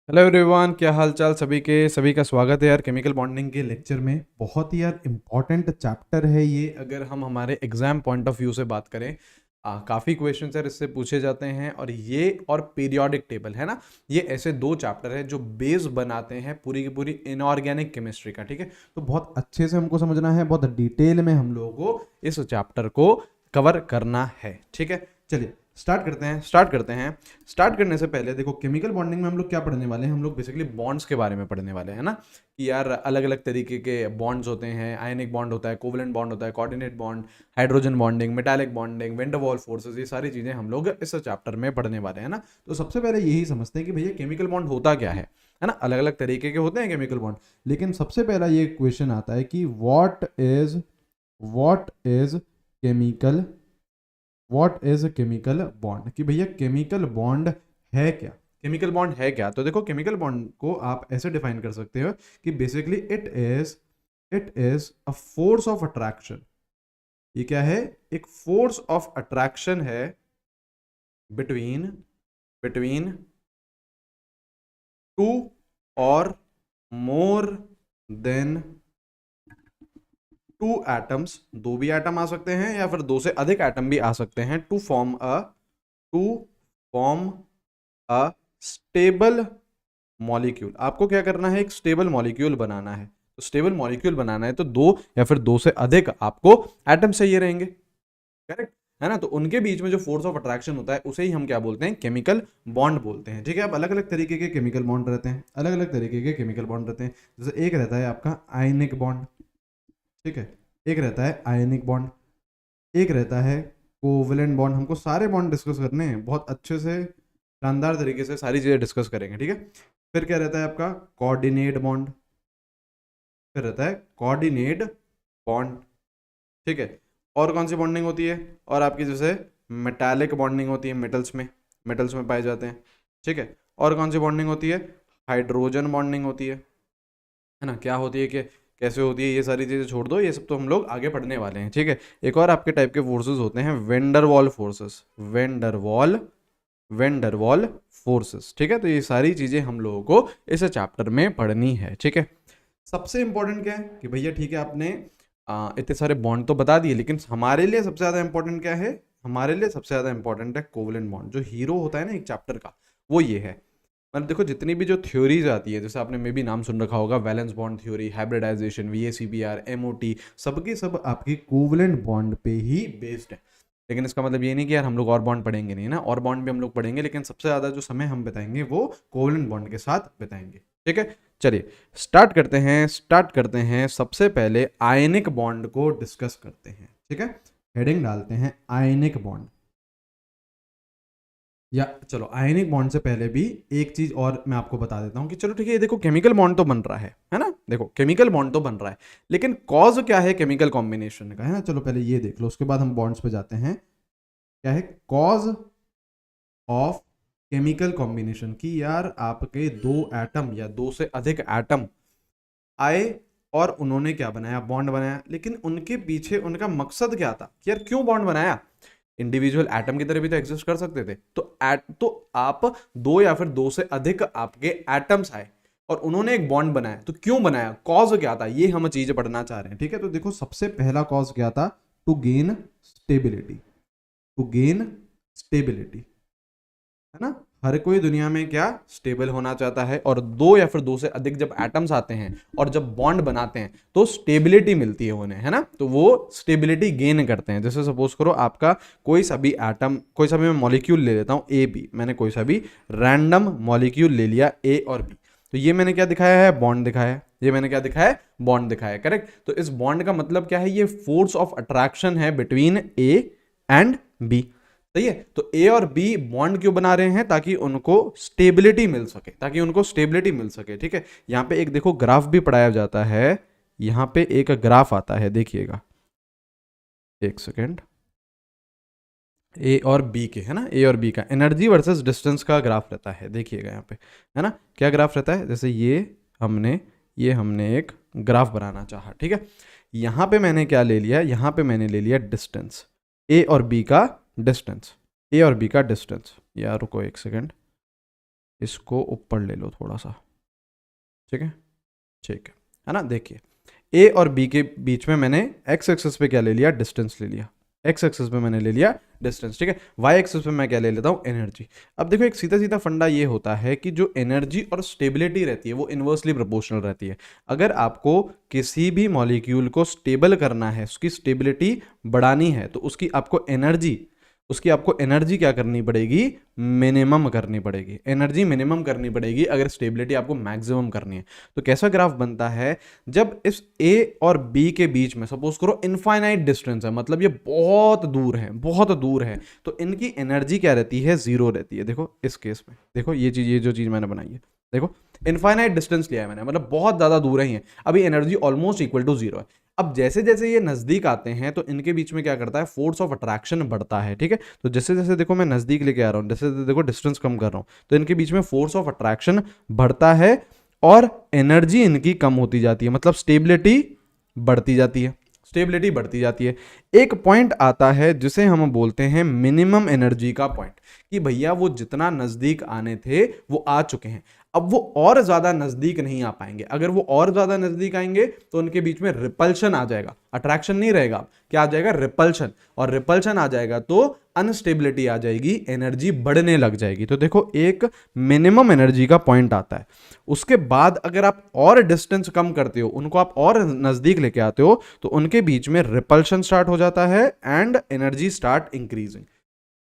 Hello everyone, क्या हाल चाल सभी का स्वागत है यार केमिकल बॉन्डिंग के लेक्चर में। बहुत ही यार इम्पॉर्टेंट चैप्टर है ये। अगर हम हमारे एग्जाम पॉइंट ऑफ व्यू से बात करें, काफ़ी क्वेश्चन यार इससे पूछे जाते हैं। और ये और पीरियोडिक टेबल है ना, ये ऐसे दो चैप्टर है जो बेस बनाते हैं पूरी की पूरी इनऑर्गेनिक केमिस्ट्री का। ठीक है, तो बहुत अच्छे से हमको समझना है, बहुत डिटेल में हम लोगों को इस चैप्टर को कवर करना है। ठीक है, चलिए स्टार्ट करने से पहले देखो, केमिकल बॉन्डिंग में हम लोग क्या पढ़ने वाले हैं। हम लोग बेसिकली बॉन्ड्स के बारे में पढ़ने वाले हैं ना, कि यार अलग अलग तरीके के बॉन्ड्स होते हैं। आयनिक बॉन्ड होता है, कोवलेंट बॉन्ड होता है, coordinate bond, hydrogen bonding, metallic bonding, van der Waals forces, ये सारी चीजें हम लोग इस चैप्टर में पढ़ने वाले हैं ना। तो सबसे पहले यही समझते हैं कि भैया केमिकल बॉन्ड होता क्या है ना। अलग अलग तरीके के होते हैं केमिकल बॉन्ड, लेकिन सबसे पहला ये क्वेश्चन आता है कि what is chemical chemical bond, कि भैया केमिकल बॉन्ड है क्या। केमिकल बॉन्ड है क्या, तो देखो केमिकल बॉन्ड को आप ऐसे डिफाइन कर सकते हो कि basically it is a force of attraction. ये क्या है? एक फोर्स ऑफ अट्रैक्शन है बिटवीन बिटवीन टू और मोर देन टू एटम्स। दो भी एटम आ सकते हैं या फिर दो से अधिक एटम भी आ सकते हैं to form a stable molecule. आपको क्या करना है? एक स्टेबल मॉलिक्यूल बनाना है। तो स्टेबल मॉलिक्यूल बनाना है तो दो या फिर दो से अधिक आपको एटम चाहिए रहेंगे, करेक्ट है ना। तो उनके बीच में जो फोर्स ऑफ अट्रैक्शन होता है उसे ही हम क्या बोलते हैं? केमिकल बॉन्ड बोलते हैं। ठीक है, अब अलग अलग तरीके के केमिकल बॉन्ड रहते हैं, अलग अलग तरीके के केमिकल बॉन्ड रहते हैं। जैसे एक रहता है आपका आयनिक बॉन्ड, ठीक है, एक रहता है आयनिक बॉन्ड, एक रहता है कोवलेंट बॉन्ड। हमको सारे बॉन्ड डिस्कस करने हैं, बहुत अच्छे से शानदार तरीके से सारी चीज़ें डिस्कस करेंगे। ठीक है, फिर क्या रहता है आपका कोऑर्डिनेट बॉन्ड, फिर रहता है कोऑर्डिनेट बॉन्ड। ठीक है, और कौन सी बॉन्डिंग होती है? और आपकी जैसे मेटालिक बॉन्डिंग होती है, मेटल्स में पाए जाते हैं। ठीक है, और कौन सी बॉन्डिंग होती है? हाइड्रोजन बॉन्डिंग होती है ना। क्या होती है कि कैसे होती है, ये सारी चीज़ें छोड़ दो, ये सब तो हम लोग आगे पढ़ने वाले हैं। ठीक है, एक और आपके टाइप के फोर्सेस होते हैं वेंडरवॉल फोर्सेस, वेंडरवॉल फोर्सेस। ठीक है, तो ये सारी चीज़ें हम लोगों को इस चैप्टर में पढ़नी है। ठीक है, सबसे इंपॉर्टेंट क्या है कि भैया ठीक है, आपने इतने सारे बॉन्ड तो बता दिए, लेकिन हमारे लिए सबसे ज़्यादा इंपॉर्टेंट क्या है? हमारे लिए सबसे ज़्यादा इंपॉर्टेंट है कोवलेंट बॉन्ड। जो हीरो होता है ना एक चैप्टर का, वो ये है। मतलब देखो, जितनी भी जो थ्योरीज आती है, जैसे आपने मे भी नाम सुन रखा होगा, valence bond theory, hybridisation, VACBR, MOT, सबकी सब आपकी कोवलेंट बॉन्ड पे ही बेस्ड है। लेकिन इसका मतलब ये नहीं कि यार हम लोग और बॉन्ड पढ़ेंगे नहीं ना, और बॉन्ड भी हम लोग पढ़ेंगे, लेकिन सबसे ज़्यादा जो समय हम बताएंगे वो कोवलेंट बॉन्ड के साथ बताएंगे। ठीक है, चलिए स्टार्ट करते हैं। सबसे पहले आयनिक बॉन्ड को डिस्कस करते हैं। ठीक है, हेडिंग डालते हैं आयनिक बॉन्ड। या चलो, आयनिक बॉन्ड से पहले भी एक चीज और मैं आपको बता देता हूं कि चलो ठीक है, ये देखो केमिकल बॉन्ड तो बन रहा है ना। देखो केमिकल बॉन्ड तो बन रहा है, लेकिन कॉज क्या है केमिकल कॉम्बिनेशन का, है ना। चलो पहले ये देख लो, उसके बाद हम बॉन्ड्स पे जाते हैं। क्या है कॉज ऑफ केमिकल कॉम्बिनेशन? कि यार आपके दो एटम या दो से अधिक एटम आए और उन्होंने क्या बनाया? बॉन्ड बनाया। लेकिन उनके पीछे उनका मकसद क्या था कि यार क्यों बॉन्ड बनाया? इंडिविजुअल एटम की तरह भी तो एग्जिस्ट कर सकते थे। तो आप दो या फिर दो से अधिक आपके एटम्स आए और उन्होंने एक बॉन्ड बनाया, तो क्यों बनाया? कॉज क्या था? ये हम चीज पढ़ना चाह रहे हैं। ठीक है, तो देखो सबसे पहला कॉज क्या था? To gain stability, to gain stability, है ना। हर कोई दुनिया में क्या स्टेबल होना चाहता है, और दो या फिर दो से अधिक जब एटम्स आते हैं और जब बॉन्ड बनाते हैं तो स्टेबिलिटी मिलती है उन्हें, है ना। तो वो स्टेबिलिटी गेन करते हैं। जैसे सपोज करो आपका कोई सा भी एटम, कोई सा भी मैं मॉलिक्यूल ले लेता हूं ए बी, मैंने कोई सा भी रैंडम मॉलिक्यूल ले लिया ए और बी, तो ये मैंने क्या दिखाया है? बॉन्ड दिखाया है। ये मैंने क्या दिखाया है? बॉन्ड दिखाया है, करेक्ट। तो इस बॉन्ड का मतलब क्या है? ये फोर्स ऑफ अट्रैक्शन है बिटवीन ए एंड बी। सही है, तो ए और बी बॉन्ड क्यों बना रहे हैं? ताकि उनको स्टेबिलिटी मिल सके, ठीक है। यहां पे एक देखो ग्राफ भी पढ़ाया जाता है, यहां पे एक ग्राफ आता है, देखिएगा एक सेकेंड। ए और बी के, है ना, ए और बी का एनर्जी वर्सेस डिस्टेंस का ग्राफ रहता है, देखिएगा यहाँ पे, है ना। क्या ग्राफ रहता है? जैसे हमने एक ग्राफ बनाना चाहा, ठीक है। यहां पे मैंने क्या ले लिया? यहां पे मैंने ले लिया डिस्टेंस, ए और बी का डिस्टेंस, यार रुको एक सेकेंड, इसको ऊपर ले लो थोड़ा सा, ठीक है, ठीक है ना। देखिए ए और बी के बीच में मैंने एक्स एक्सिस पे क्या ले लिया, डिस्टेंस ले लिया, एक्स एक्सिस पे मैंने ले लिया डिस्टेंस, ठीक है। वाई एक्सिस पे मैं क्या ले लेता हूँ, एनर्जी। अब देखो एक सीधा सीधा फंडा ये होता है कि जो एनर्जी और स्टेबिलिटी रहती है वो इन्वर्सली प्रोपोर्शनल रहती है। अगर आपको किसी भी मॉलिक्यूल को स्टेबल करना है, उसकी स्टेबिलिटी बढ़ानी है, तो उसकी आपको एनर्जी क्या करनी पड़ेगी, मिनिमम करनी पड़ेगी, एनर्जी मिनिमम करनी पड़ेगी अगर स्टेबिलिटी आपको मैक्सिमम करनी है। तो कैसा ग्राफ बनता है, जब इस ए और बी के बीच में सपोज करो इनफाइनाइट डिस्टेंस है, मतलब ये बहुत दूर है, बहुत दूर है, तो इनकी एनर्जी क्या रहती है, जीरो रहती है। देखो इस केस में, देखो ये जो चीज मैंने बनाई है, देखो इनफाइनाइट डिस्टेंस लिया है मैंने, मतलब बहुत ज्यादा दूर है, अभी energy almost equal to zero है। अब जैसे जैसे ये नजदीक आते हैं तो इनके बीच में क्या करता है, फोर्स ऑफ अट्रैक्शन बढ़ता है, ठीक है। तो जैसे जैसे देखो मैं नजदीक लेके आ रहा हूं, जैसे देखो डिस्टेंस कम कर रहा हूं, तो इनके बीच में फोर्स ऑफ अट्रैक्शन बढ़ता है और एनर्जी इनकी कम होती जाती है, मतलब स्टेबिलिटी बढ़ती जाती है, स्टेबिलिटी बढ़ती जाती है। एक पॉइंट आता है जिसे हम बोलते हैं मिनिमम एनर्जी का पॉइंट, कि भैया वो जितना नजदीक आने थे वो आ चुके हैं, अब वो और ज्यादा नजदीक नहीं आ पाएंगे। अगर वो और ज्यादा नजदीक आएंगे तो उनके बीच में रिपल्शन आ जाएगा, अट्रैक्शन नहीं रहेगा, क्या आ जाएगा, रिपल्शन। और रिपल्शन आ जाएगा तो अनस्टेबिलिटी आ जाएगी, एनर्जी बढ़ने लग जाएगी। तो देखो एक मिनिमम एनर्जी का पॉइंट आता है, उसके बाद अगर आप और डिस्टेंस कम करते हो, उनको आप और नजदीक लेके आते हो, तो उनके बीच में रिपल्शन स्टार्ट हो जाता है एंड एनर्जी स्टार्ट इंक्रीजिंग,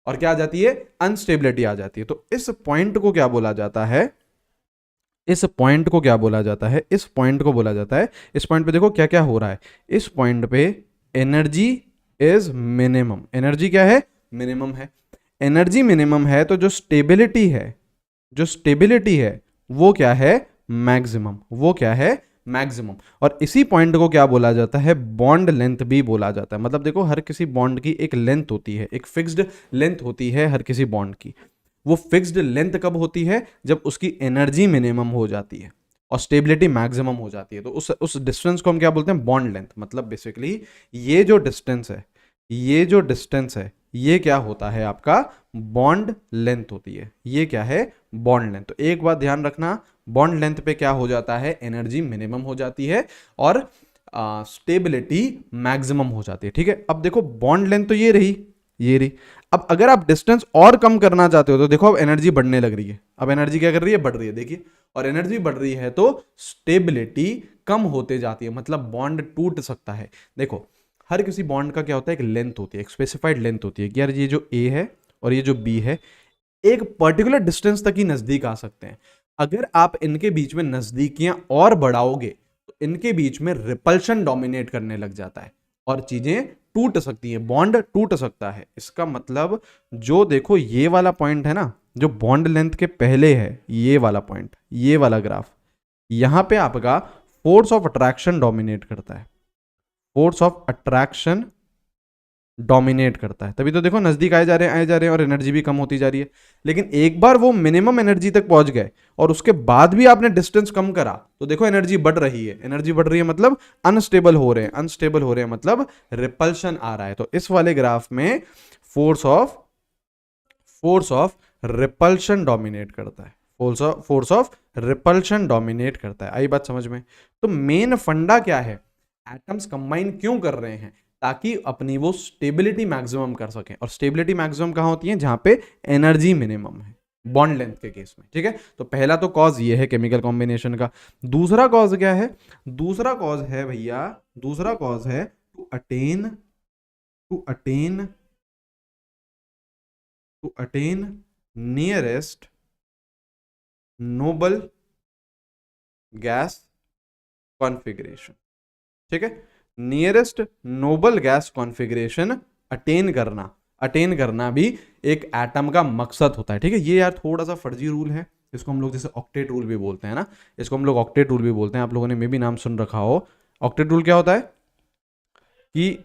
और क्या आ जाती है, अनस्टेबिलिटी आ जाती है। तो इस पॉइंट को क्या बोला जाता है, इस पॉइंट को क्या बोला जाता है, इस पॉइंट को बोला जाता है, इस पॉइंट पे देखो क्या क्या हो रहा है, इस पॉइंट पे एनर्जी इज मिनिमम, एनर्जी क्या है, मिनिमम है। एनर्जी मिनिमम है तो जो स्टेबिलिटी है, जो स्टेबिलिटी है वो क्या है, मैक्सिमम, वो क्या है, मैक्सिमम। और इसी पॉइंट को क्या बोला जाता है, बॉन्ड लेंथ भी बोला जाता है। मतलब देखो हर किसी बॉन्ड की एक लेंथ होती है, एक फिक्स्ड लेंथ होती है हर किसी बॉन्ड की। वो फिक्स्ड लेंथ कब होती है, जब उसकी एनर्जी मिनिमम हो जाती है और स्टेबिलिटी मैक्सिमम हो जाती है। तो उस डिस्टेंस को हम क्या बोलते हैं, बॉन्ड लेंथ। मतलब बेसिकली ये जो डिस्टेंस है, ये जो डिस्टेंस है, ये क्या होता है, आपका बॉन्ड लेंथ होती है। ये क्या है, बॉन्ड लेंथ। तो एक बात ध्यान रखना, बॉन्ड लेंथ पे क्या हो जाता है, एनर्जी मिनिमम हो जाती है और स्टेबिलिटी मैक्सिमम हो जाती है, ठीक है। अब देखो बॉन्ड लेंथ तो ये रही, ये रही। अब अगर आप डिस्टेंस और कम करना चाहते हो तो देखो अब एनर्जी बढ़ने लग रही है, अब एनर्जी क्या कर रही है, बढ़ रही है, देखिए। और एनर्जी बढ़ रही है तो स्टेबिलिटी कम होते जाती है, मतलब बॉन्ड टूट सकता है। देखो हर किसी बॉन्ड का क्या होता है, एक लेंथ होती है, एक स्पेसिफाइड लेंथ होती है कि यार ये जो ए है और ये जो बी है एक पर्टिकुलर डिस्टेंस तक ही नजदीक आ सकते हैं। अगर आप इनके बीच में नजदीकियां और बढ़ाओगे तो इनके बीच में रिपल्शन डोमिनेट करने लग जाता है और चीजें टूट सकती है, बॉन्ड टूट सकता है। इसका मतलब जो देखो ये वाला पॉइंट है ना, जो बॉन्ड लेंथ के पहले है, ये वाला पॉइंट, ये वाला ग्राफ, यहां पे आपका फोर्स ऑफ अट्रैक्शन डोमिनेट करता है, फोर्स ऑफ अट्रैक्शन डोमिनेट करता है। तभी तो देखो नजदीक आए जा रहे हैं, आए जा रहे हैं और एनर्जी भी कम होती जा रही है। लेकिन एक बार वो मिनिमम एनर्जी तक पहुंच गए और उसके बाद भी आपने डिस्टेंस कम करा तो देखो एनर्जी बढ़ रही है, एनर्जी बढ़ रही है मतलब अनस्टेबल हो रहे हैं, अनस्टेबल हो रहे हैं मतलब रिपल्शन आ रहा है। तो इस वाले ग्राफ में फोर्स ऑफ रिपल्शन डोमिनेट करता है, फोर्स ऑफ रिपल्शन डोमिनेट करता है। आई बात समझ में। तो मेन फंडा क्या है, एटम्स कंबाइन क्यों कर रहे हैं, ताकि अपनी वो स्टेबिलिटी मैक्सिमम कर सकें। और स्टेबिलिटी मैक्सिमम कहां होती है, जहां पे एनर्जी मिनिमम है, बॉन्ड लेंथ के केस में, ठीक है। तो पहला तो कॉज ये है केमिकल कॉम्बिनेशन का। दूसरा कॉज क्या है, दूसरा कॉज है भैया, दूसरा कॉज है to attain nearest noble gas configuration, ठीक है। Nearest noble gas configuration attain करना भी एक एटम का मकसद होता है, ठीक है। ये यार थोड़ा सा फर्जी रूल है, इसको हम लोग जैसे ऑक्टेट रूल भी बोलते हैं ना, इसको हम लोग ऑक्टेट रूल भी बोलते हैं। आप लोगों ने मे भी नाम सुन रखा हो। ऑक्टेट रूल क्या होता है कि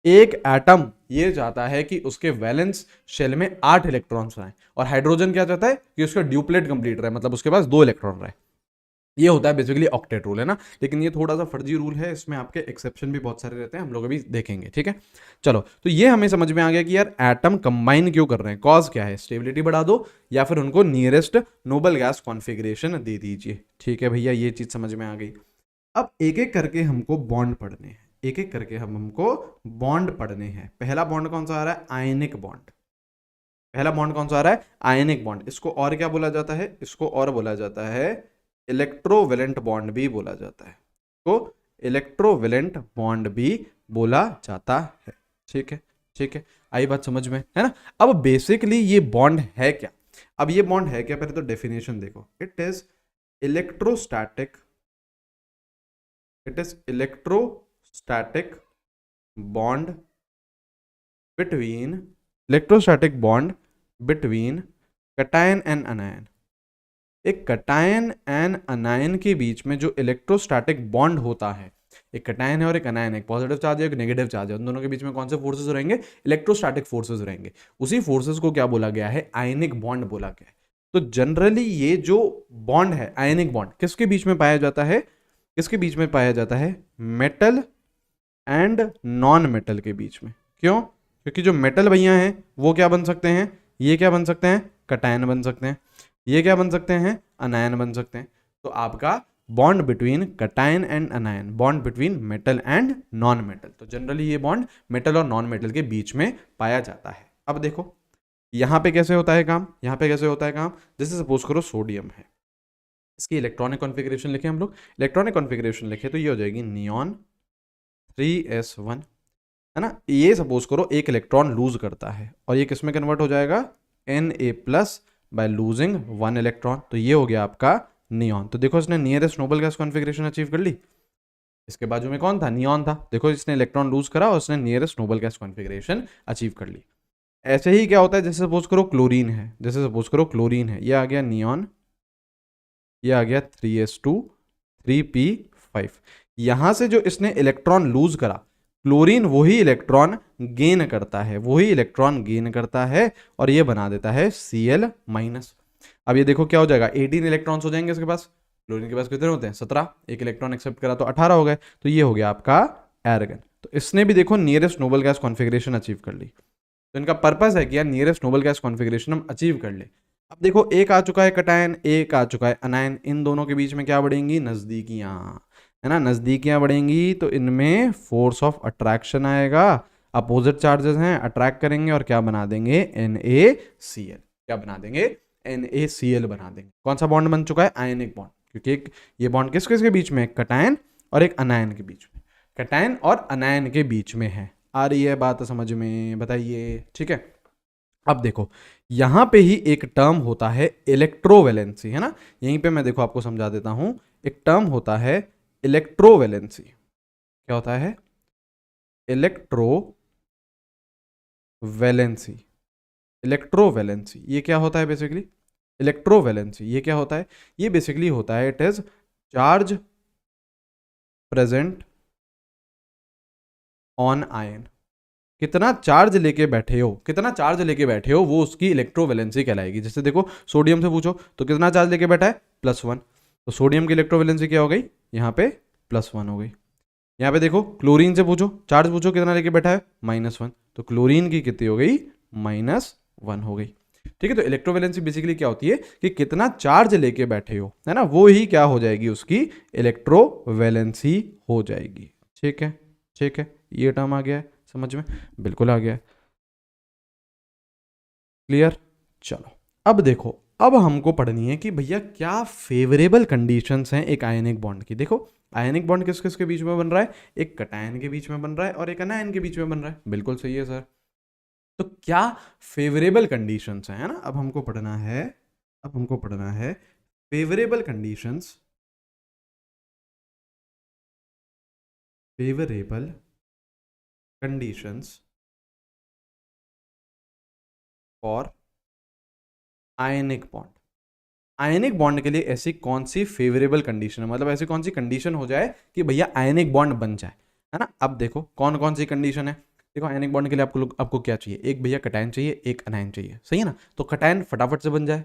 एक एटम ये चाहता है कि उसके वैलेंस शेल में 8 इलेक्ट्रॉन्स आए और हाइड्रोजन क्या चाहता है कि उसका ड्यूप्लेट कंप्लीट रहे, मतलब उसके पास 2 इलेक्ट्रॉन रहे। ये होता है बेसिकली ऑक्टेट रूल, है ना। लेकिन ये थोड़ा सा फर्जी रूल है, इसमें आपके एक्सेप्शन भी बहुत सारे रहते हैं, हम लोग अभी देखेंगे, ठीक है। चलो, तो ये हमें समझ में आ गया कि यार एटम कंबाइन क्यों कर रहे हैं, कॉज क्या है, स्टेबिलिटी बढ़ा दो या फिर उनको नियरेस्ट नोबल गैस कॉन्फिगरेशन दे दीजिए, ठीक है भैया, ये चीज समझ में आ गई। अब एक एक करके हमको बॉन्ड पढ़ने हैं, एक एक करके हमको बॉन्ड पढ़ने हैं। पहला बॉन्ड कौन सा आ रहा है, आयनिक बॉन्ड। पहला बॉन्ड कौन सा आ रहा है, आयनिक बॉन्ड। इसको और क्या बोला जाता है, इसको और बोला जाता है इलेक्ट्रोवेलेंट बॉन्ड भी बोला जाता है, तो इलेक्ट्रोवेलेंट बॉन्ड भी बोला जाता है, ठीक है, ठीक है, आई बात समझ में, है ना। अब बेसिकली ये बॉन्ड है क्या, अब ये बॉन्ड है क्या, पहले तो डेफिनेशन देखो, it is electrostatic, it is electrostatic bond between, electrostatic bond between cation and अनायन। एक कैटायन एंड अनायन के बीच में जो इलेक्ट्रोस्टैटिक बॉन्ड होता है, एक कैटायन है और एक अनायन है, एक पॉजिटिव चार्ज है एक नेगेटिव चार्ज है, उन दोनों के बीच में कौन से फोर्सेस रहेंगे, इलेक्ट्रोस्टैटिक फोर्सेस रहेंगे। उसी फोर्सेस को क्या बोला गया है, आयनिक बॉन्ड बोला गया है। तो जनरली ये जो बॉन्ड है आयनिक बॉन्ड किसके बीच में पाया जाता है, किसके बीच में पाया जाता है, मेटल एंड नॉन मेटल के बीच में। क्यों, क्योंकि जो मेटल भैया हैं वो क्या बन सकते हैं, ये क्या बन सकते हैं, कैटायन बन सकते हैं, ये क्या बन सकते हैं, अनायन बन सकते हैं। तो आपका bond between cation and अनायन, bond between metal and non metal, तो जनरली ये बॉन्ड मेटल और नॉन मेटल के बीच में पाया जाता है। अब देखो यहाँ पे कैसे होता है काम, यहाँ पे कैसे होता है काम, जैसे सपोज करो सोडियम है, इसकी इलेक्ट्रॉनिक कॉन्फ़िगरेशन लिखे हम लोग, इलेक्ट्रॉनिक कॉन्फ़िगरेशन लिखे तो ये हो जाएगी नियॉन 3s1, है ना। ये सपोज करो एक इलेक्ट्रॉन लूज करता है और ये किस में कन्वर्ट हो जाएगा, Na+ बाय लूजिंग 1 इलेक्ट्रॉन, तो ये हो गया आपका नियॉन। तो देखो इसने nearest noble gas configuration achieve कर ली। इसके बाजू में कौन था, नियॉन था, देखो इसने इलेक्ट्रॉन लूज करा और उसने nearest noble gas configuration achieve कर ली। ऐसे ही क्या होता है, जैसे सपोज करो क्लोरीन है, जैसे सपोज करो क्लोरीन है, ये आ गया नियॉन, ये आ गया 3s2 3p5। यहां से जो इसने इलेक्ट्रॉन लूज करा, क्लोरीन वही इलेक्ट्रॉन गेन करता है, वही इलेक्ट्रॉन गेन करता है और ये बना देता है Cl-। अब ये देखो क्या हो जाएगा, 18 इलेक्ट्रॉन्स हो जाएंगे इसके पास, क्लोरीन के पास कितने होते हैं 17, एक इलेक्ट्रॉन एक्सेप्ट करा तो 18 हो गए, तो ये हो गया आपका एर्गन। तो इसने भी देखो nearest noble gas configuration achieve कर ली। तो इनका पर्पस है कि यार नियरेस्ट नोबल गैस कॉन्फ़िगरेशन हम अचीव कर ले। अब देखो एक आ चुका है कैटायन, एक आ चुका है अनायन, इन दोनों के बीच में क्या बढ़ेंगी, नजदीकियां, है ना, नजदीकियां बढ़ेंगी तो इनमें फोर्स ऑफ अट्रैक्शन आएगा, अपोजिट चार्जेस हैं अट्रैक्ट करेंगे और क्या बना देंगे, NaCl, क्या बना देंगे, NaCl बना देंगे। कौन सा बॉन्ड बन चुका है, आयनिक बॉन्ड, क्योंकि एक ये बॉन्ड किस किस के बीच में, कैटायन और एक अनायन के बीच में, कैटायन और अनायन के बीच में है। आ रही है बात समझ में, बताइए, ठीक है। अब देखो यहां पे ही एक टर्म होता है इलेक्ट्रोवैलेंसी, है ना, यहीं पे मैं देखो आपको समझा देता हूं, एक टर्म होता है इलेक्ट्रोवैलेंसी। क्या होता है, इलेक्ट्रोवैलेंसी, इलेक्ट्रोवैलेंसी ये क्या होता है बेसिकली, इलेक्ट्रोवैलेंसी ये क्या होता है, ये बेसिकली होता है it is charge present on ion. कितना चार्ज लेके बैठे हो, कितना चार्ज लेके बैठे हो वो उसकी इलेक्ट्रोवैलेंसी कहलाएगी। जैसे देखो सोडियम से पूछो तो कितना चार्ज लेके बैठा है, +1, तो सोडियम की इलेक्ट्रोवैलेंसी क्या हो गई, यहाँ पे +1 हो गई। यहाँ पे देखो क्लोरीन से पूछो, चार्ज पूछो कितना लेके बैठा है, -1, तो क्लोरीन की कितनी हो गई, -1 हो गई। ठीक है, तो इलेक्ट्रोवैलेंसी बेसिकली क्या होती है कि कितना चार्ज लेके बैठे हो, है ना, वो ही क्या हो जाएगी, उसकी इलेक्ट्रोवैलेंसी हो जाएगी। ठीक है, ठीक है, ये टर्म आ गया है समझ में, बिल्कुल आ गया है, क्लियर। चलो अब देखो, अब हमको पढ़नी है कि भैया क्या फेवरेबल कंडीशंस हैं एक आयनिक बॉन्ड की। देखो आयनिक बॉन्ड किस किस के बीच में बन रहा है, एक कैटायन के बीच में बन रहा है और एक अनायन के बीच में बन रहा है, बिल्कुल सही है सर। तो क्या फेवरेबल कंडीशंस हैं, है ना, अब हमको पढ़ना है, अब हमको पढ़ना है favourable conditions, favourable conditions for ionic bond. Ionic bond के लिए ऐसी कौन सी फेवरेबल कंडीशन है, मतलब ऐसी कौन सी कंडीशन हो जाए कि भैया आयनिक बॉन्ड बन जाए, है ना। अब देखो कौन कौन सी कंडीशन है, देखो आयनिक बॉन्ड के लिए आपको क्या चाहिए, एक भैया कैटायन चाहिए, एक अनायन चाहिए, सही है ना। तो कैटायन फटाफट से बन जाए,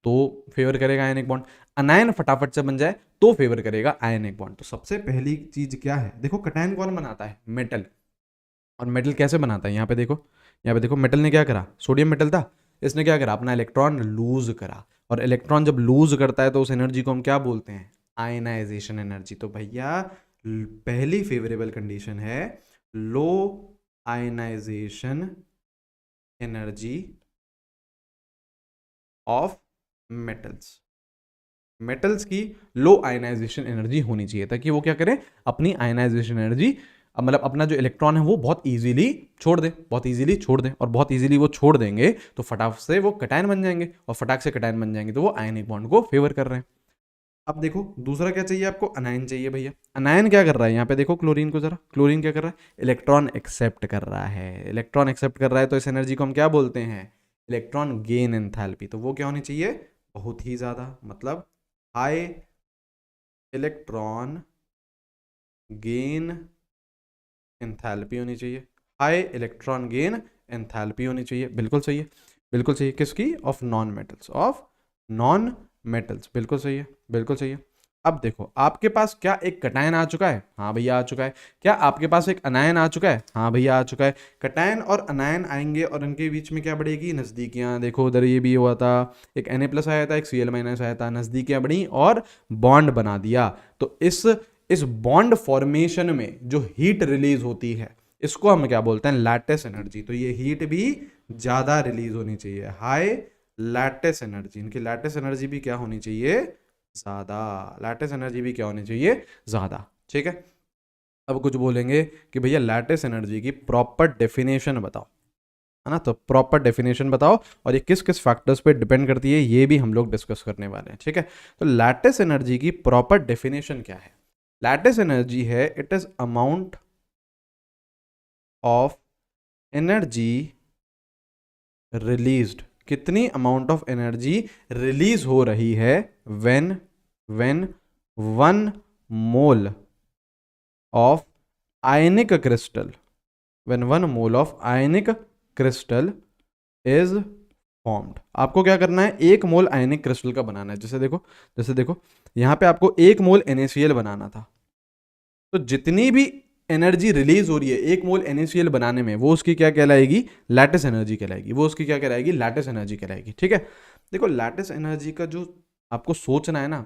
तो फेवर करेगा आयनिक बॉन्ड, अनायन फटाफट से बन जाए तो फेवर करेगा आयनिक बॉन्ड। तो सबसे पहली चीज क्या है, देखो कटायन कौन बनाता है, मेटल। और मेटल कैसे बनाता है, यहाँ पे देखो, यहाँ पे देखो मेटल ने क्या करा, सोडियम मेटल था, इसने क्या करा, अपना इलेक्ट्रॉन लूज करा, और इलेक्ट्रॉन जब लूज करता है तो उस एनर्जी को हम क्या बोलते हैं, आयनाइजेशन एनर्जी। तो भैया पहली फेवरेबल कंडीशन है low ionization energy of metals. Metals की लो आयनाइजेशन एनर्जी होनी चाहिए ताकि वो क्या करें, अपनी आयनाइजेशन एनर्जी, मतलब अपना जो इलेक्ट्रॉन है वो बहुत इजीली छोड़ दे, बहुत इजीली छोड़ दें, और बहुत इजीली वो छोड़ देंगे तो फटाक से वो कटायन बन जाएंगे, और फटाक से कटायन बन जाएंगे तो वो आयनिक बॉन्ड को फेवर कर रहे हैं। अब देखो दूसरा क्या चाहिए आपको, अनायन चाहिए भैया। अनायन क्या कर रहा है, यहाँ पे देखो क्लोरीन को जरा, क्लोरीन क्या कर रहा है, इलेक्ट्रॉन एक्सेप्ट कर रहा है, इलेक्ट्रॉन एक्सेप्ट कर रहा है तो इस एनर्जी को हम क्या बोलते हैं, इलेक्ट्रॉन गेन एंथैल्पी। तो वो क्या होनी चाहिए, बहुत ही ज्यादा, मतलब हाई इलेक्ट्रॉन गेन एंथैल्पी होनी चाहिए, हाई इलेक्ट्रॉन गेन एंथैल्पी होनी चाहिए। बिल्कुल सही है, बिल्कुल सही है, किसकी, of non metals, of non metals, बिल्कुल सही है, बिल्कुल सही है। अब देखो आपके पास क्या एक कटायन आ चुका है, हाँ भैया आ चुका है। क्या आपके पास एक अनायन आ चुका है, हाँ भैया आ चुका है। कटायन और अनायन आएंगे और इनके बीच में क्या बढ़ेगी, नजदीकियां। देखो उधर ये भी हुआ था, एक Na+ आया था, एक Cl- आया था, नजदीकियां बढ़ी और बॉन्ड बना दिया। तो इस बॉन्ड फॉर्मेशन में जो हीट रिलीज होती है इसको हम क्या बोलते हैं, लैटिस एनर्जी। तो ये हीट भी ज्यादा रिलीज होनी चाहिए, हाई लैटिस एनर्जी। इनकी लैटिस एनर्जी भी क्या होनी चाहिए, ज्यादा, लैटिस एनर्जी भी क्या होनी चाहिए, ज्यादा। ठीक है, अब कुछ बोलेंगे कि भैया लैटिस एनर्जी की प्रॉपर डेफिनेशन बताओ, है ना। तो प्रॉपर डेफिनेशन बताओ, और ये किस किस फैक्टर्स पे डिपेंड करती है ये भी हम लोग डिस्कस करने वाले हैं। ठीक है, तो लैटिस एनर्जी की प्रॉपर डेफिनेशन क्या है, लैटिस एनर्जी है it is amount of energy released, कितनी अमाउंट ऑफ एनर्जी रिलीज हो रही है when when 1 mole of ionic crystal, when 1 mole of ionic crystal is formed. आपको क्या करना है, 1 मोल आयनिक क्रिस्टल का बनाना है। जैसे देखो यहां पे आपको 1 मोल NaCl बनाना था, तो जितनी भी एनर्जी रिलीज हो रही है 1 मोल NaCl बनाने में, वो उसकी क्या कहलाएगी, लैटिस एनर्जी कहलाएगी, वो उसकी क्या कहलाएगी, लैटिस एनर्जी कहलाएगी। ठीक है, देखो लैटिस एनर्जी का जो आपको सोचना है ना,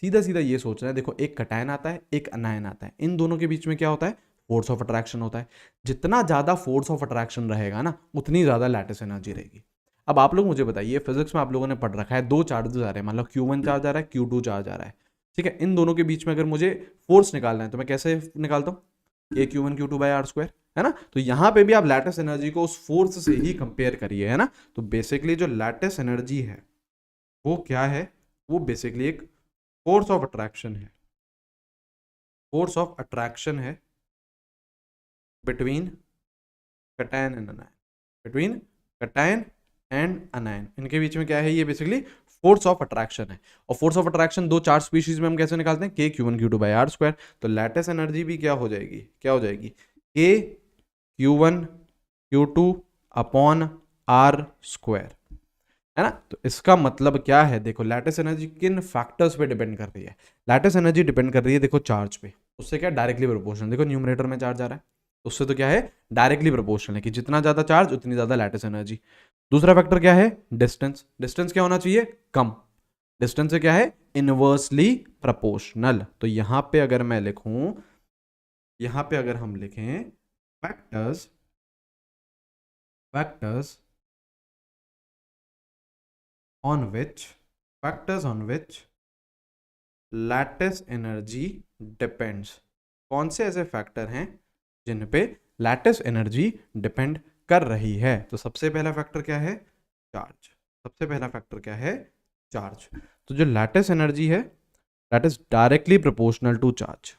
सीधा सीधा ये सोचना है, देखो एक कटायन आता है, एक अनायन आता है, इन दोनों के बीच में क्या होता है, फोर्स ऑफ अट्रैक्शन होता है। जितना ज्यादा फोर्स ऑफ अट्रैक्शन रहेगा ना उतनी ज्यादा लैटिस एनर्जी रहेगी। अब आप लोग मुझे बताइए, फिजिक्स में आप लोगों ने पढ़ रखा है, 2 चार्जेस आ रहे हैं, मान लो Q1 चार्ज आ रहा है, Q2 चार्ज आ रहा है। ठीक है, इन दोनों के बीच में अगर मुझे फोर्स निकालना है तो मैं कैसे निकालता हूँ, Q1 Q2/r², है ना। तो यहां पे भी आप लैटिस एनर्जी को उस फोर्स से ही कंपेयर करिए, है ना। तो बेसिकली जो लैटिस एनर्जी है वो क्या है, वो बेसिकली एक फोर्स ऑफ अट्रैक्शन है, फोर्स ऑफ अट्रैक्शन है between cation and अनायन, between cation and अनायन, इनके बीच में क्या है, ये बेसिकली फोर्स ऑफ अट्रैक्शन है। और force of attraction 2 charge species में हम कैसे निकालते हैं, K Q1 Q2/r²। तो लैटिस एनर्जी भी क्या हो जाएगी, क्या हो जाएगी, K Q1 Q2/r², है ना। तो इसका मतलब क्या है, देखो लैटिस एनर्जी किन फैक्टर्स पे डिपेंड कर रही है, लैटिस एनर्जी डिपेंड कर रही है देखो चार्ज पे, उससे क्या डायरेक्टली प्रोपोर्शनल। देखो न्यूमरेटर में चार्ज आ रहा है, उससे तो क्या है, डायरेक्टली प्रोपोर्शनल है कि जितना ज्यादा चार्ज उतनी ज्यादा लैटिस एनर्जी। दूसरा फैक्टर क्या है, डिस्टेंस, डिस्टेंस क्या होना चाहिए, कम, डिस्टेंस से क्या है, इनवर्सली प्रोपोर्शनल। तो यहां पे अगर मैं लिखूं, यहां पे अगर हम लिखें factors, factors on which, factors on which lattice energy depends, कौन से ऐसे फैक्टर हैं जिन पे लैटिस एनर्जी डिपेंड कर रही है। तो सबसे पहला फैक्टर क्या है, चार्ज, सबसे पहला फैक्टर क्या है, चार्ज। तो जो लैटिस एनर्जी है that is directly proportional to charge,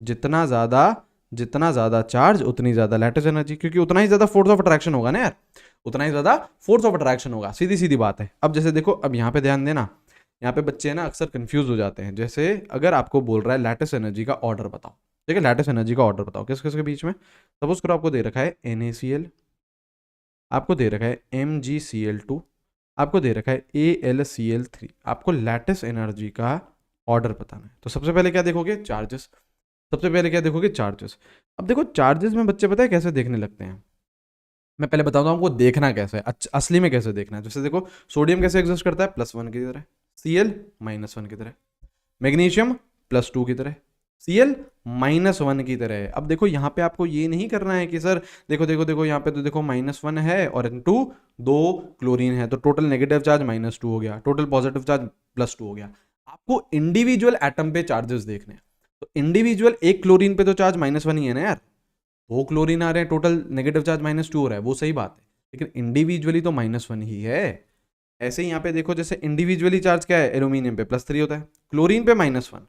जितना ज्यादा चार्ज उतनी ज्यादा लैटिस एनर्जी, क्योंकि उतना ही ज्यादा फोर्स ऑफ अट्रैक्शन होगा ना यार, उतना ही ज्यादा फोर्स ऑफ अट्रैक्शन होगा, सीधी सीधी बात है। अब जैसे देखो, अब यहाँ पे ध्यान देना, यहाँ पे बच्चे ना अक्सर कंफ्यूज हो जाते हैं। जैसे अगर आपको बोल रहा है लैटिस एनर्जी का ऑर्डर बताओ, ठीक है, लैटिस एनर्जी का ऑर्डर बताओ किस किस के बीच में, सपोज करो आपको दे रखा है NaCl, आपको दे रखा है MgCl2, आपको दे रखा है AlCl3, आपको लैटिस एनर्जी का ऑर्डर बताना है। तो सबसे पहले क्या देखोगे, चार्जेस। सबसे पहले क्या देखोगे, चार्जेस। अब देखो चार्जेस में बच्चे पता है कैसे देखने लगते हैं, मैं पहले बताता हूँ आपको देखना कैसे है, असली में कैसे देखना है। जैसे देखो सोडियम कैसे एग्जिस्ट करता है, +1 की तरह, Cl -1 की तरह, मैग्नीशियम +2 की तरह, Cl -1 की तरह है। अब देखो यहाँ पे आपको ये नहीं करना है कि सर देखो देखो देखो यहाँ पे तो देखो -1 है और इनटू 2 क्लोरीन है, तो टोटल नेगेटिव चार्ज -2 हो गया, टोटल पॉजिटिव चार्ज +2 हो गया। आपको इंडिविजुअल एटम पे चार्जेस देखने हैं। तो इंडिविजुअल एक क्लोरीन पे तो चार्ज -1 ही है ना यार, 2 क्लोरीन आ रहे हैं, टोटल नेगेटिव चार्ज -2 हो रहा है, वो सही बात है, लेकिन इंडिविजुअली तो -1 ही है। ऐसे ही यहाँ पे देखो जैसे इंडिविजुअली चार्ज क्या है, एल्यूमिनियम पे +3 होता है, क्लोरीन पे -1,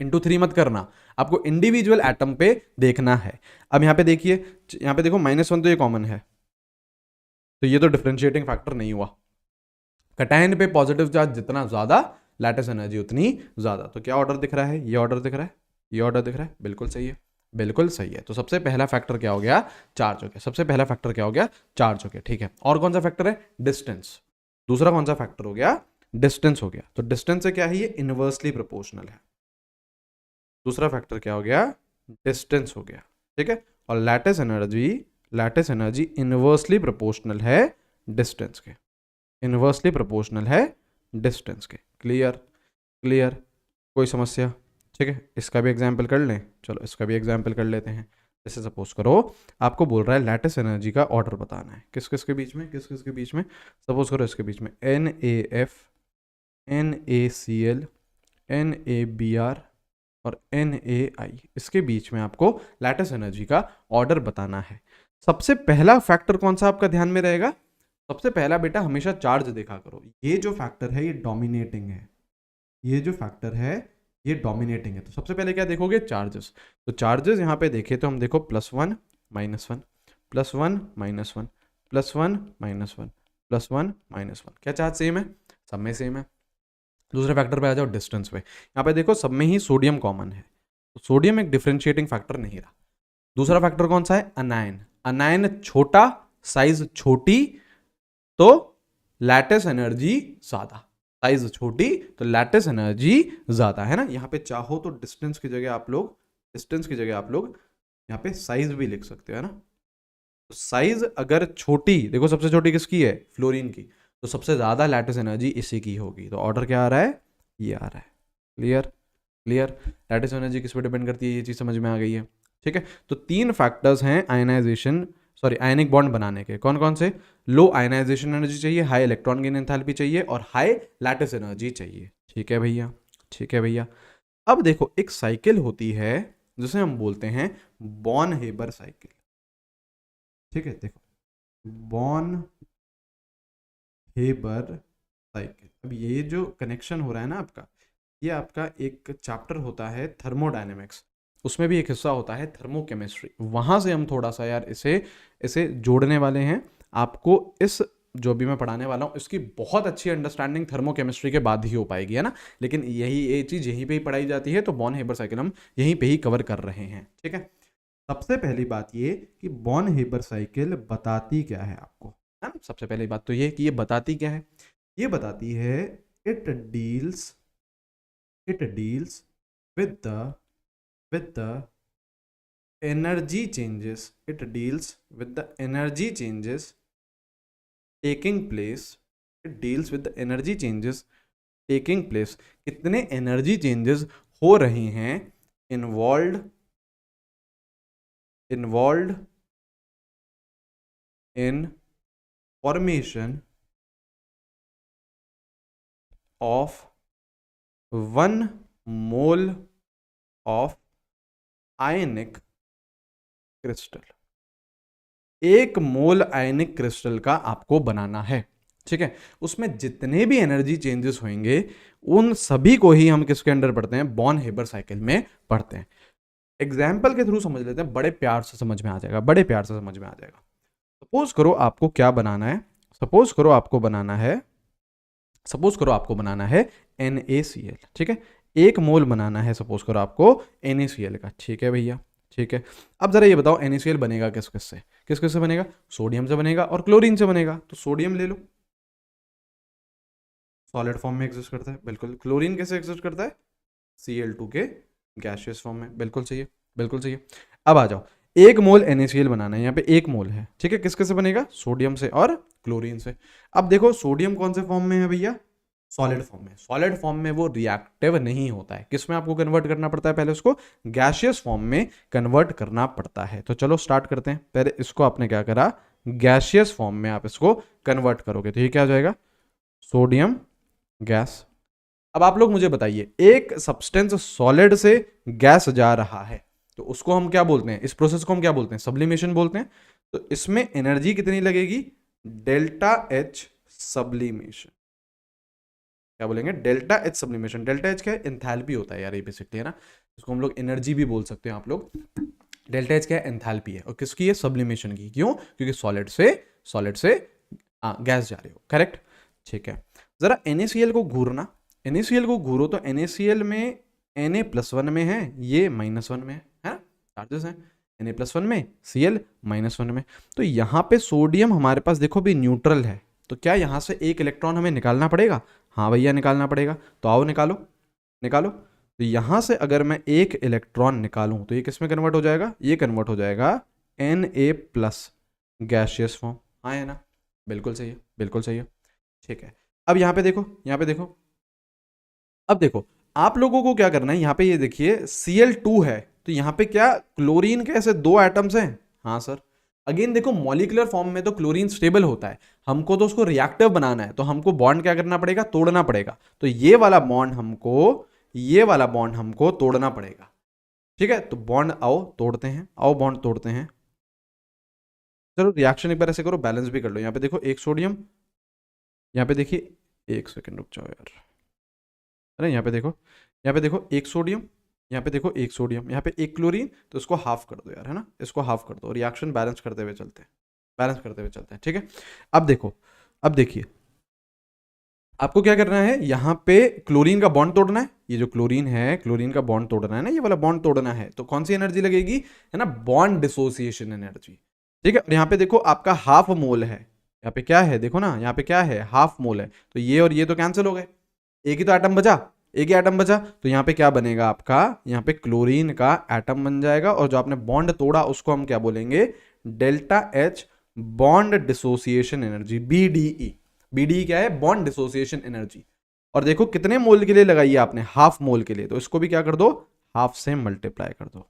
इंटू 3 मत करना, आपको इंडिविजुअल एटम पे देखना है। अब यहाँ पे देखिए, यहाँ पे देखो -1 तो ये कॉमन है, तो ये तो डिफरेंशिएटिंग फैक्टर नहीं हुआ। कैटायन पे पॉजिटिव चार्ज जितना ज्यादा, लैटिस एनर्जी उतनी ज्यादा। तो क्या ऑर्डर दिख रहा है, ये ऑर्डर दिख रहा है, ये ऑर्डर दिख रहा है, बिल्कुल सही है, बिल्कुल सही है। तो सबसे पहला फैक्टर क्या हो गया, चार्ज हो गया। सबसे पहला फैक्टर क्या हो गया, चार्ज हो गया, ठीक है। और कौन सा फैक्टर है, डिस्टेंस। दूसरा कौन सा फैक्टर हो गया, डिस्टेंस हो गया। तो डिस्टेंस से क्या है, ये इनवर्सली प्रोपोर्शनल है। दूसरा फैक्टर क्या हो गया, डिस्टेंस हो गया, ठीक है। और लैटिस एनर्जी इनवर्सली प्रोपोर्शनल है डिस्टेंस के, इनवर्सली प्रोपोर्शनल है डिस्टेंस के। क्लियर, क्लियर, कोई समस्या, ठीक है। इसका भी एग्जाम्पल कर लें, चलो इसका भी एग्जाम्पल कर लेते हैं। जैसे सपोज करो आपको बोल रहा है लैटिस एनर्जी का ऑर्डर बताना है, किस किस के बीच में, किस किस के बीच में, सपोज करो इसके बीच में NaF, NaCl, NaBr और NaI, इसके बीच में आपको लैटिस एनर्जी का ऑर्डर बताना है। सबसे पहला फैक्टर कौन सा आपका ध्यान में रहेगा, सबसे पहला बेटा हमेशा चार्ज देखा करो। ये जो फैक्टर है ये डोमिनेटिंग है, ये जो फैक्टर है ये डोमिनेटिंग है। तो सबसे पहले क्या देखोगे, चार्जेस। तो चार्जेस यहाँ पे देखे तो हम देखो +1 -1 +1 -1 +1 -1 +1 -1, क्या चार्ज सेम है, सब में सेम है। दूसरे फैक्टर पे आ जाओ, डिस्टेंस पे। यहाँ पे देखो सब में ही सोडियम कॉमन है, तो सोडियम एक डिफरेंशिएटिंग फैक्टर नहीं रहा। दूसरा फैक्टर कौन सा है, अनायन। अनायन छोटा, साइज छोटी, तो लैटिस एनर्जी ज्यादा, साइज छोटी तो लैटिस एनर्जी ज्यादा, है ना। यहाँ पे चाहो तो डिस्टेंस की जगह आप लोग, डिस्टेंस की जगह आप लोग यहाँ पे साइज भी लिख सकते हो, है ना। तो साइज अगर छोटी, देखो सबसे छोटी किसकी है, फ्लोरीन की, तो सबसे ज्यादा लैटिस एनर्जी इसी की होगी। तो ऑर्डर क्या आ रहा है, ये आ रहा है। क्लियर, क्लियर, लैटिस एनर्जी किस पे डिपेंड करती है, ये चीज समझ में आ गई है, ठीक है। तो 3 फैक्टर्स हैं आयनाइजेशन, सॉरी आयनिक बॉन्ड बनाने के। कौन कौन से, लो आयनाइजेशन एनर्जी चाहिए, हाई इलेक्ट्रॉन गेन एंथैल्पी चाहिए और हाई लैटिस एनर्जी चाहिए, ठीक है भैया, ठीक है भैया। अब देखो एक साइकिल होती है जिसे हम बोलते हैं बॉर्न हेबर साइकिल, ठीक है। देखो बॉर्न हेबर साइकिल, अब ये जो कनेक्शन हो रहा है ना आपका, ये आपका एक चैप्टर होता है थर्मोडायनेमिक्स, उसमें भी एक हिस्सा होता है थर्मोकेमिस्ट्री, वहां से हम थोड़ा सा यार इसे इसे जोड़ने वाले हैं। आपको इस जो भी मैं पढ़ाने वाला हूँ इसकी बहुत अच्छी अंडरस्टैंडिंग थर्मोकेमिस्ट्री के बाद ही हो पाएगी, है ना। लेकिन यही ये चीज़ यहीं पे ही पढ़ाई जाती है, तो बॉर्न हेबर साइकिल हम यहीं पे ही कवर कर रहे हैं, ठीक है। सबसे पहली बात ये कि बॉर्न हेबर साइकिल बताती क्या है आपको, है ना। सबसे पहली बात तो ये कि ये बताती क्या है, ये बताती है it deals with the energy changes, it deals with the energy changes taking place, it deals with the energy changes taking place, कितने एनर्जी चेंजेस हो रहे हैं involve in formation of 1 mole of ionic crystal. 1 mole ionic crystal का आपको बनाना है, ठीक है। उसमें जितने भी एनर्जी चेंजेस होंगे उन सभी को ही हम किसके अंडर पढ़ते हैं, बॉर्न हेबर साइकिल में पढ़ते हैं। एग्जाम्पल के थ्रू समझ लेते हैं, बड़े प्यार से समझ में आ जाएगा, बड़े प्यार से समझ में आ जाएगा। सपोज करो आपको क्या बनाना है, सपोज करो आपको बनाना है NaCl, ठीक है। 1 मोल बनाना है सपोज करो आपको NaCl का, ठीक है भैया, ठीक है। अब जरा ये बताओ NaCl बनेगा किस किस से, किस किस से बनेगा, सोडियम से बनेगा और क्लोरीन से बनेगा। तो सोडियम ले लो, सॉलिड फॉर्म में एग्जिस्ट करता है, बिल्कुल। क्लोरीन कैसे एग्जिस्ट करता है? Cl2 के गैशियस फॉर्म में, बिल्कुल सही है, बिल्कुल सही है। अब आ जाओ, 1 मोल NaCl बनाना है, यहाँ पे 1 मोल है, ठीक है। किसके से बनेगा? सोडियम से और क्लोरीन से। अब देखो सोडियम कौन से फॉर्म में है भैया? सॉलिड फॉर्म में। सॉलिड फॉर्म में वो रिएक्टिव नहीं होता है, किस में आपको कन्वर्ट करना पड़ता है? पहले उसको गैशियस फॉर्म में कन्वर्ट करना पड़ता है। तो चलो स्टार्ट करते हैं। पहले इसको आपने क्या करा? गैशियस फॉर्म में आप इसको कन्वर्ट करोगे तो ये क्या हो जाएगा? Sodium gas. अब आप लोग मुझे बताइए, एक सब्सटेंस सॉलिड से गैस जा रहा है तो उसको हम क्या बोलते हैं? इस प्रोसेस को हम क्या बोलते हैं? सब्लिमेशन बोलते हैं। तो इसमें एनर्जी कितनी लगेगी? Delta H sublimation. क्या बोलेंगे? Delta H sublimation. Delta H क्या है? एंथैल्पी होता है यार ये बेसिकली, है ना। इसको हम लोग एनर्जी भी बोल सकते हैं आप लोग। डेल्टा एच क्या है? एंथैल्पी है। और किसकी है? सब्लिमेशन की। क्यों? क्योंकि सॉलिड से गैस जा रही हो, करेक्ट। ठीक है, जरा NaCl को घूरना। NaCl को घूरो तो NaCl में Na+1 में है, ये -1 में है ना, चार्जेस हैं। Na+1 में, Cl -1 में। तो यहाँ पे सोडियम हमारे पास देखो भी न्यूट्रल है, तो क्या यहाँ से एक इलेक्ट्रॉन हमें निकालना पड़ेगा? हाँ भैया निकालना पड़ेगा। तो आओ निकालो, निकालो। तो यहाँ से अगर मैं एक इलेक्ट्रॉन निकालूं तो ये किस में कन्वर्ट हो जाएगा? ये कन्वर्ट हो जाएगा Na+ गैशियस फॉर्म। हाँ है ना, बिल्कुल सही है, बिल्कुल सही है। ठीक है, अब यहाँ पे देखो, यहाँ पे देखो, अब देखो आप लोगों को क्या करना है। यहाँ पे ये देखिए Cl2 है, तो यहाँ पे क्या क्लोरीन के ऐसे 2 एटम्स हैं? हाँ सर। अगेन देखो मॉलिक्यूलर फॉर्म में तो क्लोरीन स्टेबल होता है, हमको तो उसको रिएक्टिव बनाना है, तो हमको बॉन्ड क्या करना पड़ेगा? तोड़ना पड़ेगा। तो ये वाला बॉन्ड हमको तोड़ना पड़ेगा। ठीक है, तो बॉन्ड आओ तोड़ते हैं, आओ बॉन्ड तोड़ते हैं। चलो रिएक्शन एक बार ऐसे करो, बैलेंस भी कर लो। यहाँ पे देखो एक सोडियम, यहाँ पे देखिए, एक सेकंड रुक जाओ यार। अरे यहाँ पे देखो, यहाँ पे देखो एक सोडियम, यहाँ पे देखो एक सोडियम, यहाँ पे एक क्लोरीन, तो इसको हाफ कर दो यार, है ना, इसको हाफ कर दो। रिएक्शन बैलेंस करते हुए चलते हैं, बैलेंस करते हुए चलते हैं। ठीक है, अब देखो, अब देखिए आपको क्या करना है, यहाँ पे क्लोरीन का बॉन्ड तोड़ना है। ये जो क्लोरीन है, क्लोरीन का बॉन्ड तोड़ना है ना, ये वाला बॉन्ड तोड़ना है। तो कौन सी एनर्जी लगेगी? है ना, बॉन्ड डिसोसिएशन एनर्जी। ठीक है, और यहाँ पे देखो आपका हाफ मोल है, यहाँ पे क्या है देखो ना, यहाँ पे क्या है? हाफ मोल है। तो ये और ये तो कैंसिल हो गए, एक ही तो एटम बचा, एक ही एटम बचा। तो यहाँ पे क्या बनेगा आपका? यहाँ पे क्लोरीन का एटम बन जाएगा, और जो आपने बॉन्ड तोड़ा उसको हम क्या बोलेंगे? Delta H bond dissociation energy, BDE। BDE क्या है? Bond dissociation energy. और देखो कितने मोल के लिए लगाई है आपने? हाफ मोल के लिए। तो इसको भी क्या कर दो? हाफ से मल्टीप्लाई कर दो।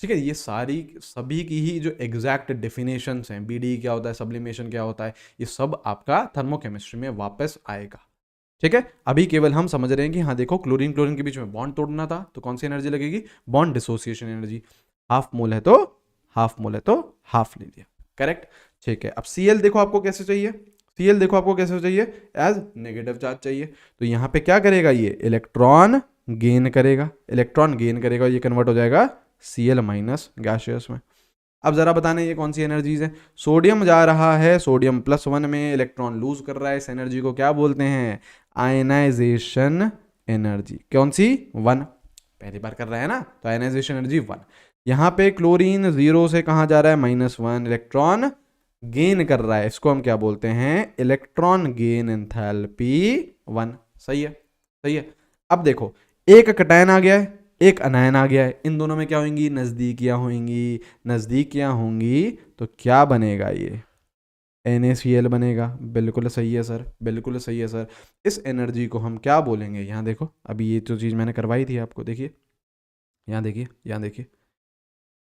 ठीक है, ये सारी सभी की ही जो एग्जैक्ट डेफिनेशंस हैं, BDE क्या होता है, सब्लिमेशन क्या होता है, ये सब आपका थर्मोकेमिस्ट्री में वापस आएगा। ठीक है, अभी केवल हम समझ रहे हैं कि हाँ देखो क्लोरीन क्लोरीन के बीच में बॉन्ड तोड़ना था, तो कौन सी एनर्जी लगेगी? Bond dissociation energy. Half mole है तो हाफ मोल है तो हाफ ले लिया, करेक्ट। ठीक है, अब Cl देखो आपको कैसे चाहिए? Cl देखो आपको कैसे चाहिए? एज नेगेटिव चार्ज चाहिए। तो यहाँ पे क्या करेगा? ये इलेक्ट्रॉन गेन करेगा, इलेक्ट्रॉन गेन करेगा, ये कन्वर्ट हो जाएगा Cl- गैसियस में। अब जरा बताने ये कौन सी एनर्जीज है? सोडियम जा रहा है, सोडियम+1 में, इलेक्ट्रॉन लूज कर रहा है, इस एनर्जी को क्या बोलते हैं? Ionisation energy. कौन सी? 1। पहली बार कर रहा है ना, तो आयनाइजेशन एनर्जी 1। यहाँ पे क्लोरीन 0 से कहाँ जा रहा है? -1, इलेक्ट्रॉन गेन कर रहा है, इसको हम क्या बोलते हैं? Electron gain enthalpy 1। सही है, सही है। अब देखो एक कटायन आ गया है, एक अनायन आ गया है, इन दोनों में क्या होंगी? नजदीकियां होंगी, नजदीकियां होंगी, तो क्या बनेगा? ये NaCl बनेगा। बिल्कुल सही है सर, बिल्कुल सही है सर। इस एनर्जी को हम क्या बोलेंगे? यहाँ देखो, अभी ये जो चीज़ मैंने करवाई थी आपको, देखिए यहाँ देखिए, यहाँ देखिए,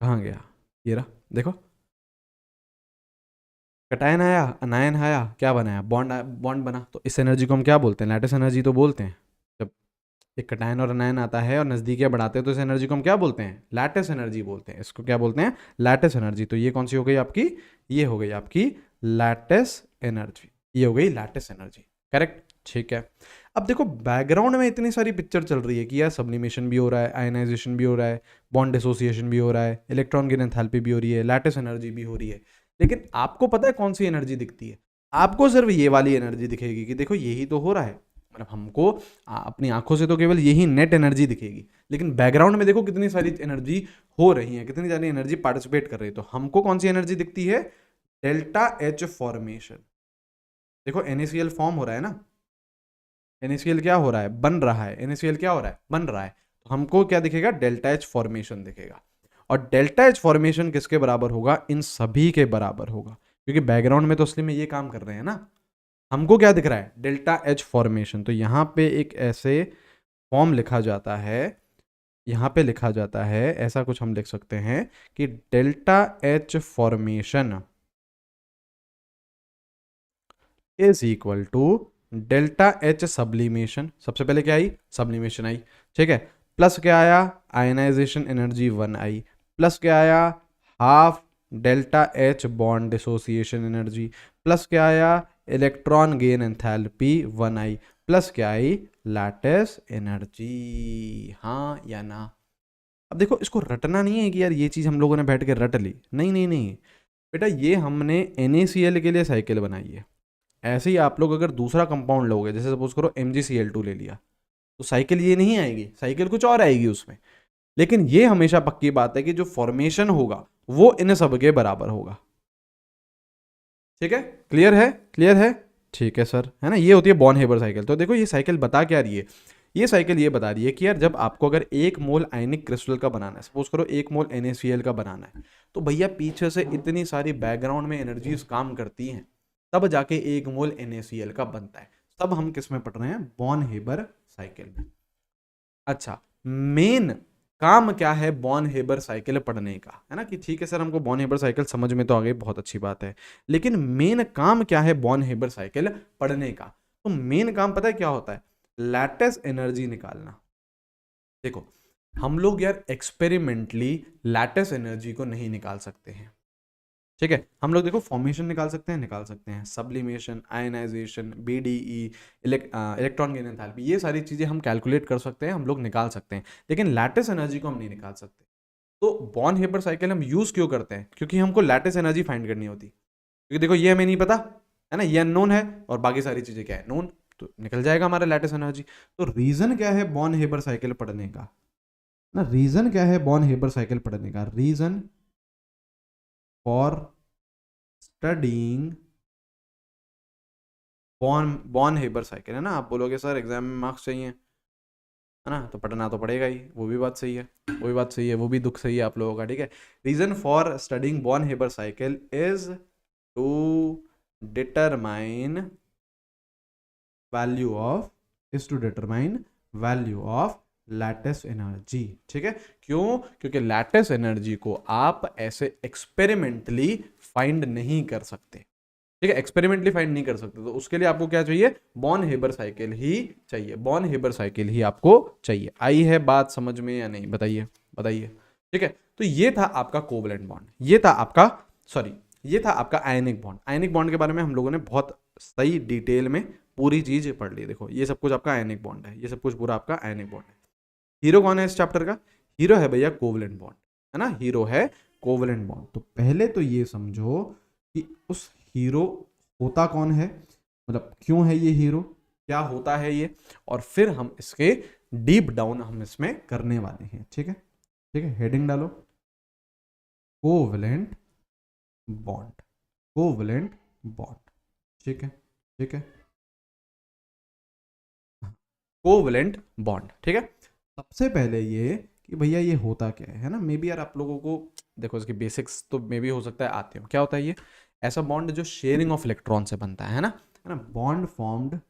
कहाँ गया? ये रहा, देखो कटायन आया, अनायन आया, क्या बनाया? बॉन्ड, बॉन्ड बना। तो इस एनर्जी को हम क्या बोलते हैं? लैटिस एनर्जी तो बोलते हैं। जब एक कटायन और अनायन आता है और नजदीकियां बढ़ाते हैं तो इस एनर्जी को हम क्या बोलते हैं? लैटिस एनर्जी बोलते हैं। इसको क्या बोलते हैं? Lattice energy. तो ये कौन सी हो गई आपकी? ये हो गई आपकी लैटिस एनर्जी, ये हो गई लैटिस एनर्जी, करेक्ट। ठीक है, अब देखो बैकग्राउंड में इतनी सारी पिक्चर चल रही है कि यार सब्लिमेशन भी हो रहा है, आयनाइजेशन भी हो रहा है, बॉन्ड डिसोसिएशन भी हो रहा है, इलेक्ट्रॉन गेन एंथैल्पी भी हो रही है, लैटिस एनर्जी भी हो रही है। लेकिन आपको पता है कौन सी एनर्जी दिखती है? आपको सिर्फ ये वाली एनर्जी दिखेगी कि देखो यही तो हो रहा है। मतलब हमको अपनी आंखों से तो केवल यही नेट एनर्जी दिखेगी, लेकिन बैकग्राउंड में देखो कितनी सारी एनर्जी हो रही है, कितनी सारी एनर्जी पार्टिसिपेट कर रही है। तो हमको कौन सी एनर्जी दिखती है? Delta H formation. देखो NaCl फॉर्म हो रहा है ना, NaCl क्या हो रहा है, बन रहा है, NaCl क्या हो रहा है, बन रहा है, तो हमको क्या दिखेगा, डेल्टा H फॉर्मेशन दिखेगा। और डेल्टा H फॉर्मेशन किसके बराबर होगा, इन सभी के बराबर होगा, क्योंकि बैकग्राउंड में तो असली में ये काम कर रहे हैं ना। हमको क्या दिख रहा है, डेल्टा H फॉर्मेशन, तो यहाँ पे एक ऐसे फॉर्म लिखा जाता है, यहाँ पे लिखा जाता है, ऐसा कुछ हम लिख सकते हैं कि delta H formation is equal to delta H sublimation, सबसे पहले क्या आई, सब्लिमेशन आई, ठीक है, प्लस क्या आया, आयनाइजेशन एनर्जी 1 आई, प्लस क्या आया, half delta H bond dissociation energy, plus क्या आया, इलेक्ट्रॉन गेन एंथैल्पी 1 आई, प्लस क्या आई, लैटिस एनर्जी। हाँ या ना। अब देखो इसको रटना नहीं है कि यार ये चीज़ हम लोगों ने बैठ के रट ली, नहीं नहीं नहीं बेटा, ये हमने NaCl के लिए साइकिल बनाई है। ऐसे ही आप लोग अगर दूसरा कंपाउंड लोगे, जैसे सपोज करो MgCl2 ले लिया, तो साइकिल ये नहीं आएगी, साइकिल कुछ और आएगी उसमें। लेकिन ये हमेशा पक्की बात है कि जो फॉर्मेशन होगा वो इन सब के बराबर होगा। ठीक है, क्लियर है, क्लियर है, ठीक है सर, है ना। ये होती है बॉर्न हेबर साइकिल। तो देखो ये साइकिल बता क्या रही है, ये साइकिल ये बता रही है कि यार जब आपको अगर 1 मोल आयनिक क्रिस्टल का बनाना है, सपोज करो 1 मोल NaCl का बनाना है, तो भैया पीछे से इतनी सारी बैकग्राउंड में एनर्जीज काम करती हैं, तब जाके 1 मोल NaCl का बनता है। तब हम किस में पढ़ रहे हैं, बॉर्न हेबर साइकिल में। अच्छा, मेन काम क्या है बॉर्न हेबर साइकिल पढ़ने का, है ना, कि ठीक है सर हमको बॉर्न हेबर साइकिल समझ में तो आ गई, बहुत अच्छी बात है, लेकिन मेन काम क्या है बॉर्न हेबर साइकिल पढ़ने का। तो मेन काम पता है क्या होता है, लैटिस एनर्जी निकालना। देखो हम लोग यार एक्सपेरिमेंटली लैटिस एनर्जी को नहीं निकाल सकते हैं, ठीक है। हम लोग देखो फॉर्मेशन निकाल सकते हैं, sublimation, ionisation, BDE, electron gain enthalpy, ये सारी चीज़ें हम कैलकुलेट कर सकते हैं, हम लोग निकाल सकते हैं, लेकिन लैटिस एनर्जी को हम नहीं निकाल सकते। तो बॉर्न हेबर साइकिल हम यूज़ क्यों करते हैं, क्योंकि हमको लैटिस एनर्जी फाइंड करनी होती, क्योंकि देखो ये हमें नहीं पता है ना, ये अननोन है और बाकी सारी चीज़ें क्या है, नोन, तो निकल जाएगा हमारा लैटिस एनर्जी। तो रीज़न क्या है बॉर्न हेबर साइकिल पढ़ने का ना, रीज़न क्या है बॉर्न हेबर साइकिल पढ़ने का, reason for studying Born Haber cycle, है ना। आप बोलोगे सर एग्जाम में मार्क्स चाहिए, है ना, तो पढ़ना तो पड़ेगा ही, वो भी बात सही है, वो भी बात सही है, वो भी दुख सही है आप लोगों का, ठीक है। Reason for studying Born Haber cycle is to determine value of lattice energy, ठीक है। क्यों, क्योंकि लैटिस एनर्जी को आप ऐसे एक्सपेरिमेंटली फाइंड नहीं कर सकते, ठीक है, एक्सपेरिमेंटली फाइंड नहीं कर सकते। तो उसके लिए आपको क्या चाहिए, बॉर्न हेबर साइकिल ही चाहिए, बॉर्न हेबर साइकिल ही आपको चाहिए। आई है बात समझ में या नहीं, बताइए बताइए, ठीक है। तो ये था आपका कोवलेंट बॉन्ड, ये था आपका, सॉरी ये था आपका आयनिक बॉन्ड। आयनिक बॉन्ड के बारे में हम लोगों ने बहुत सही डिटेल में पूरी चीज पढ़ ली। देखो ये सब कुछ आपका आयनिक बॉन्ड है, ये सब कुछ पूरा आपका आयनिक बॉन्ड है। हीरो कौन है इस चैप्टर का, हीरो है भैया कोवलेंट बॉन्ड, है ना, हीरो है कोवलेंट बॉन्ड। तो पहले तो ये समझो कि उस हीरो होता कौन है, मतलब क्यों है ये हीरो, क्या होता है ये, और फिर हम इसके डीप डाउन हम इसमें करने वाले हैं, ठीक है, ठीक है। हेडिंग डालो, कोवलेंट बॉन्ड, कोवलेंट बॉन्ड, ठीक है, ठीक है, कोवलेंट बॉन्ड, ठीक है। सबसे पहले ये कि भैया ये होता क्या है ना, मे बी यार आप लोगों को देखो इसके बेसिक्स तो मे बी हो सकता है आते हो। क्या होता है ये, ऐसा बॉन्ड जो शेयरिंग ऑफ इलेक्ट्रॉन से बनता है ना, bond formed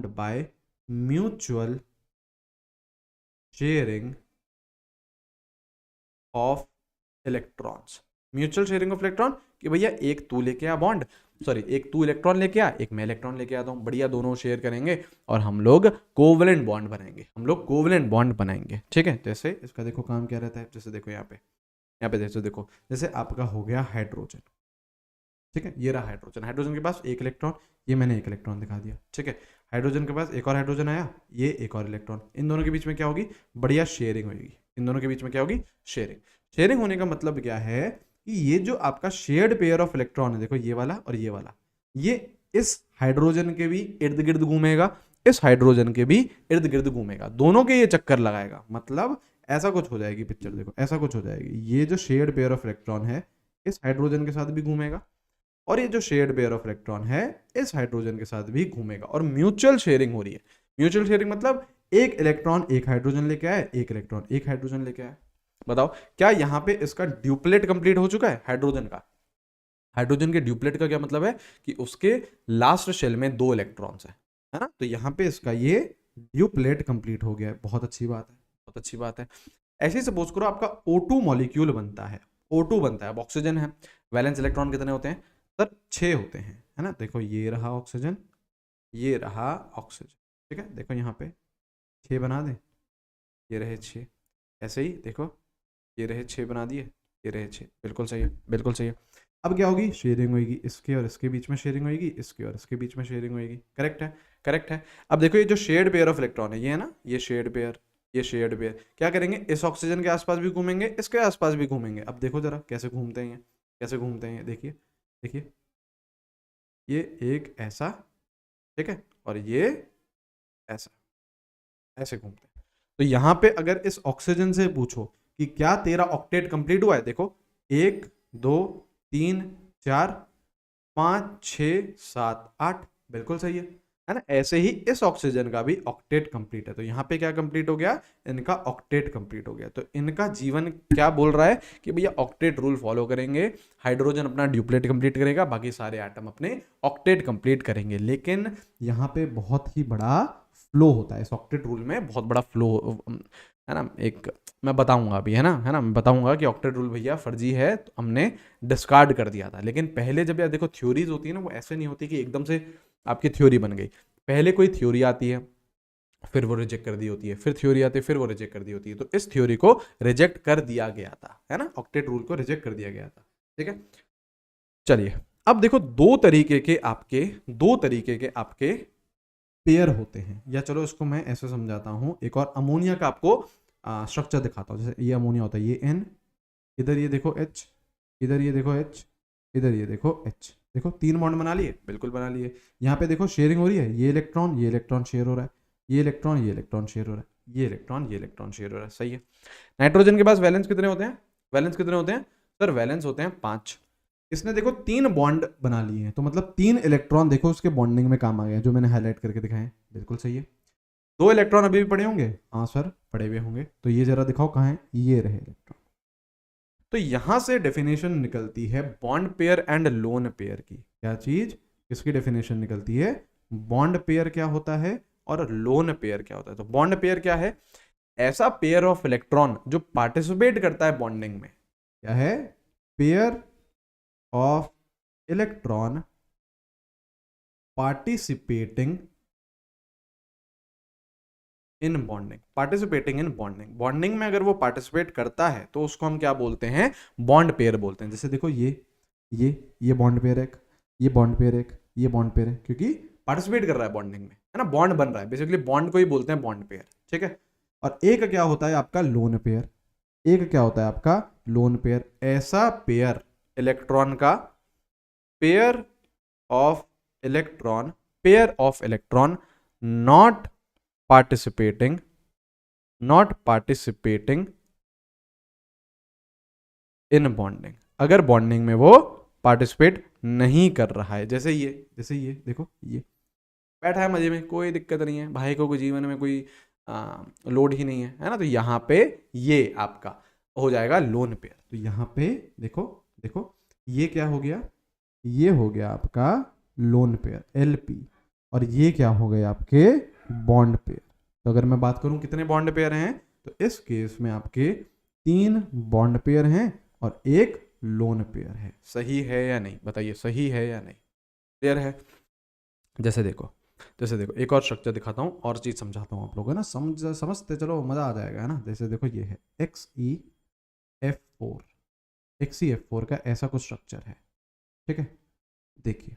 by mutual sharing of electrons. Mutual sharing of electron कि भैया एक तू लेके आ बॉन्ड, सॉरी एक तू इलेक्ट्रॉन लेके आ, एक मैं इलेक्ट्रॉन लेके आता हूँ, बढ़िया, दोनों शेयर करेंगे और हम लोग कोवलेंट बॉन्ड बनाएंगे, हम लोग कोवलेंट बॉन्ड बनाएंगे, ठीक है। जैसे इसका देखो काम क्या रहता है, जैसे देखो यहाँ पे जैसे देखो, जैसे आपका हो गया हाइड्रोजन, ठीक है, ये रहा हाइड्रोजन, हाइड्रोजन के पास एक इलेक्ट्रॉन, ये मैंने एक इलेक्ट्रॉन दिखा दिया, ठीक है। हाइड्रोजन के पास एक और हाइड्रोजन आया, ये एक और इलेक्ट्रॉन, इन दोनों के बीच में क्या होगी, बढ़िया शेयरिंग होगी, इन दोनों के बीच में क्या होगी, शेयरिंग। शेयरिंग होने का मतलब क्या है कि ये जो आपका शेयर्ड पेयर ऑफ इलेक्ट्रॉन है, देखो ये वाला और ये वाला, ये इस हाइड्रोजन के भी इर्द गिर्द घूमेगा, इस हाइड्रोजन के भी इर्द गिर्द घूमेगा, दोनों के ये चक्कर लगाएगा, मतलब ऐसा कुछ हो जाएगी पिक्चर, देखो ऐसा कुछ हो जाएगी। ये जो शेयर्ड पेयर ऑफ इलेक्ट्रॉन है इस हाइड्रोजन के साथ भी घूमेगा और ये जो शेयर्ड पेयर ऑफ इलेक्ट्रॉन है इस हाइड्रोजन के साथ भी घूमेगा और म्यूचुअल शेयरिंग हो रही है। म्यूचुअल शेयरिंग मतलब एक इलेक्ट्रॉन एक हाइड्रोजन लेके आए, एक इलेक्ट्रॉन एक हाइड्रोजन लेके आए। बताओ क्या यहाँ पे इसका ड्यूप्लेट कंप्लीट हो चुका है हाइड्रोजन का? हाइड्रोजन के ड्यूप्लेट का क्या मतलब है कि उसके लास्ट शेल में 2 इलेक्ट्रॉन्स है ना? तो यहाँ पे इसका ये ड्यूप्लेट कंप्लीट हो गया है। बहुत अच्छी बात है, बहुत अच्छी बात है। ऐसे ही सपोज करो आपका O2 मॉलिक्यूल बनता है, O2 बनता है, अब ऑक्सीजन है, वैलेंस इलेक्ट्रॉन कितने होते हैं सर? 6 होते हैं, है ना? देखो ये रहा ऑक्सीजन, ये रहा ऑक्सीजन, ठीक है? देखो यहाँ पे 6 बना दें, ये रहे 6, ऐसे ही देखो ये रहे 6 बना दिए, ये रहे 6, बिल्कुल सही है, बिल्कुल सही है। अब क्या होगी? शेयरिंग होगी, इसके और इसके बीच में शेयरिंग होगी, इसके और इसके बीच में शेयरिंग होगी। करेक्ट है, करेक्ट है। अब देखो ये जो शेयर्ड पेयर ऑफ इलेक्ट्रॉन है ये है ना, ये शेयर्ड पेयर, ये शेयर्ड पेयर क्या करेंगे? इस ऑक्सीजन के आसपास भी घूमेंगे, इसके आसपास भी घूमेंगे। अब देखो जरा कैसे घूमते हैं, कैसे घूमते हैं, देखिए देखिए, ये एक ऐसा, ठीक है, और ये ऐसा, ऐसे घूमते हैं। तो यहाँ पे अगर इस ऑक्सीजन से पूछो कि क्या तेरा ऑक्टेट कंप्लीट हुआ है, देखो 1 2 3 4 5 6 7 8, बिल्कुल सही है ना? ऐसे ही इस ऑक्सीजन का भी ऑक्टेट कंप्लीट है। तो यहाँ पे क्या कंप्लीट हो गया? इनका ऑक्टेट कंप्लीट हो गया। तो इनका जीवन क्या बोल रहा है कि भैया ऑक्टेट रूल फॉलो करेंगे, हाइड्रोजन अपना ड्यूप्लेट कंप्लीट करेगा, बाकी सारे एटम अपने ऑक्टेट कंप्लीट करेंगे। लेकिन यहाँ पे बहुत ही बड़ा फ्लो होता है, इस ऑक्टेट रूल में बहुत बड़ा फ्लो है ना। एक मैं बताऊंगा अभी, है ना, मैं बताऊंगा कि ऑक्टेट रूल भैया फर्जी है, तो हमने डिस्कार्ड कर दिया था। लेकिन पहले जब यार देखो थ्योरीज होती है ना, वो ऐसे नहीं होती कि एकदम से आपकी थ्योरी बन गई। पहले कोई थ्योरी आती है, फिर वो रिजेक्ट कर दी होती है, फिर थ्योरी आती है, फिर वो रिजेक्ट कर दी होती है। तो इस थ्योरी को रिजेक्ट कर दिया गया था, है ना, ऑक्टेट रूल को रिजेक्ट कर दिया गया था, ठीक है। चलिए अब देखो दो तरीके के आपके पेयर होते हैं, या चलो इसको मैं ऐसे समझाता हूं, एक और अमोनिया का आपको स्ट्रक्चर दिखाता हूं। जैसे ये अमोनिया होता है, ये N, इधर ये देखो H, इधर ये देखो H, इधर ये देखो H, देखो 3 बॉन्ड बना लिए, बिल्कुल बना लिए। यहाँ पे देखो शेयरिंग हो रही है, ये इलेक्ट्रॉन शेयर हो रहा है, ये इलेक्ट्रॉन शेयर हो रहा है, ये इलेक्ट्रॉन शेयर हो रहा है, सही है। नाइट्रोजन के पास वैलेंस कितने होते हैं? वैलेंस कितने होते हैं सर? वैलेंस होते हैं 5। इसने देखो 3 बॉन्ड बना लिए हैं, तो मतलब 3 इलेक्ट्रॉन देखो उसके बॉन्डिंग में काम आ गया, जो मैंने हाईलाइट करके दिखाए, बिल्कुल सही है। 2 इलेक्ट्रॉन अभी भी पड़े होंगे, हाँ सर पड़े हुए होंगे, तो ये जरा दिखाओ कहाँ है, ये रहे इलेक्ट्रॉन। तो यहां से डेफिनेशन निकलती है bond pair and lone pair की। क्या चीज? किसकी डेफिनेशन निकलती है? बॉन्ड पेयर क्या होता है और लोन पेयर क्या होता है। तो बॉन्ड पेयर क्या है? ऐसा पेयर ऑफ इलेक्ट्रॉन जो पार्टिसिपेट करता है बॉन्डिंग में। क्या है? Pair of electron participating in bonding, participating in bonding. Bonding में अगर वो पार्टिसिपेट करता है तो उसको हम क्या बोलते हैं? बॉन्ड पेयर बोलते हैं। जैसे देखो ये बॉन्ड पेयर है, ये बॉन्ड पेयर है, ये बॉन्ड पेयर है, क्योंकि पार्टिसिपेट कर रहा है बॉन्डिंग में, है ना, बॉन्ड बन रहा है। बेसिकली बॉन्ड को ही बोलते हैं बॉन्ड पेयर, ठीक है। और एक क्या होता है आपका? Lone pair. एक क्या होता है आपका? Lone pair. ऐसा पेयर इलेक्ट्रॉन का, pair of electron not participating in bonding, अगर बॉन्डिंग में वो पार्टिसिपेट नहीं कर रहा है। जैसे ये देखो, ये बैठा है मजे में, कोई दिक्कत नहीं है, भाई को जीवन में कोई लोड ही नहीं है ना। तो यहाँ पे ये आपका हो जाएगा लोन पेयर। तो यहाँ पे देखो ये क्या हो गया? ये हो गया आपका लोन पेयर LP, और ये क्या हो गए आपके बॉन्ड पेयर। तो अगर मैं बात करूं कितने बॉन्ड पेयर हैं, तो इस केस में आपके 3 बॉन्ड पेयर हैं और 1 लोन पेयर है। सही है या नहीं? बताइए सही है या नहीं? क्लियर है? जैसे देखो एक और स्ट्रक्चर दिखाता हूँ और चीज समझाता हूँ आप लोगों को ना, समझते चलो, मजा आ जाएगा, है ना। जैसे देखो ये है XeF4 का ऐसा कुछ स्ट्रक्चर है, ठीक है। देखिए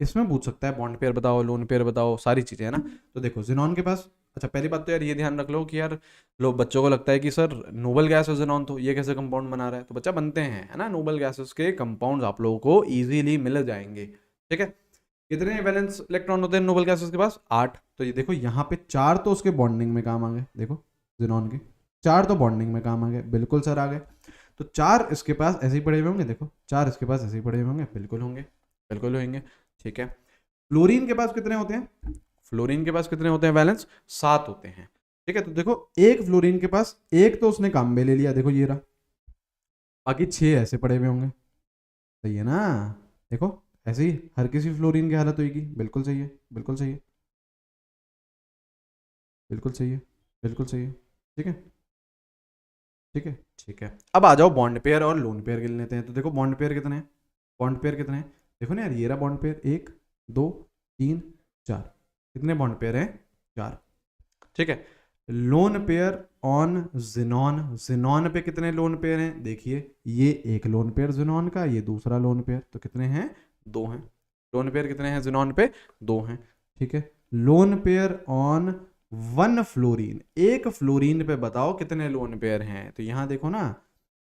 इसमें पूछ सकता है बॉन्ड पेयर बताओ, लोन पेयर बताओ, सारी चीजें, है ना। तो देखो जिनॉन के पास, अच्छा पहली बात तो यार ये ध्यान रख लो कि यार लोग, बच्चों को लगता है कि सर नोबल गैस है जिनॉन, तो ये कैसे कंपाउंड बना रहा है। तो बच्चा बनते हैं, है ना, नोबल गैसेस के कंपाउंड आप लोगों को इजीली मिल जाएंगे, ठीक है। कितने वैलेंस इलेक्ट्रॉन होते हैं नोबल गैसेस के पास? 8। तो ये देखो यहाँ पे 4 तो उसके बॉन्डिंग में काम आ गए, देखो जिनॉन के 4 तो बॉन्डिंग में काम आ गए, बिल्कुल सर आ गए। तो 4 इसके पास ऐसे ही पड़े हुए होंगे, देखो 4 इसके पास ऐसे ही पड़े हुए होंगे, बिल्कुल होंगे। बिल्कुल होंगे। ठीक है, फ्लोरीन के पास कितने होते हैं? फ्लोरीन के पास कितने होते हैं वैलेंस? 7 होते हैं। ठीक है, तो देखो एक फ्लोरीन के पास एक तो उसने काम में ले लिया, देखो ये रहा, बाकी 6 ऐसे पड़े हुए होंगे। सही है ना? देखो ऐसे ही हर किसी फ्लोरीन की हालत होगी। बिल्कुल सही है, बिल्कुल सही है, बिल्कुल सही है, बिल्कुल सही है। ठीक है, ठीक है, ठीक है। अब आ जाओ बॉन्ड पेयर और लोन पेयर गिन लेते हैं। तो देखो बॉन्ड पेयर कितने हैं, बॉन्ड पेयर कितने हैं? देखो ना यार, ये रहा बॉन्ड पेयर, 1 2 3 4। कितने बॉन्ड पेयर हैं? 4। ठीक है, lone pair on xenon, xenon पे कितने लोन पेयर हैं? देखिए ये एक लोन पेयर जिनॉन का, ये दूसरा लोन पेयर, तो कितने हैं? 2 हैं। लोन पेयर कितने हैं जिनॉन पे? 2 हैं। ठीक है, लोन पेयर ऑन 1 फ्लोरीन, एक फ्लोरीन पे बताओ कितने लोन पेयर हैं? तो यहां देखो ना,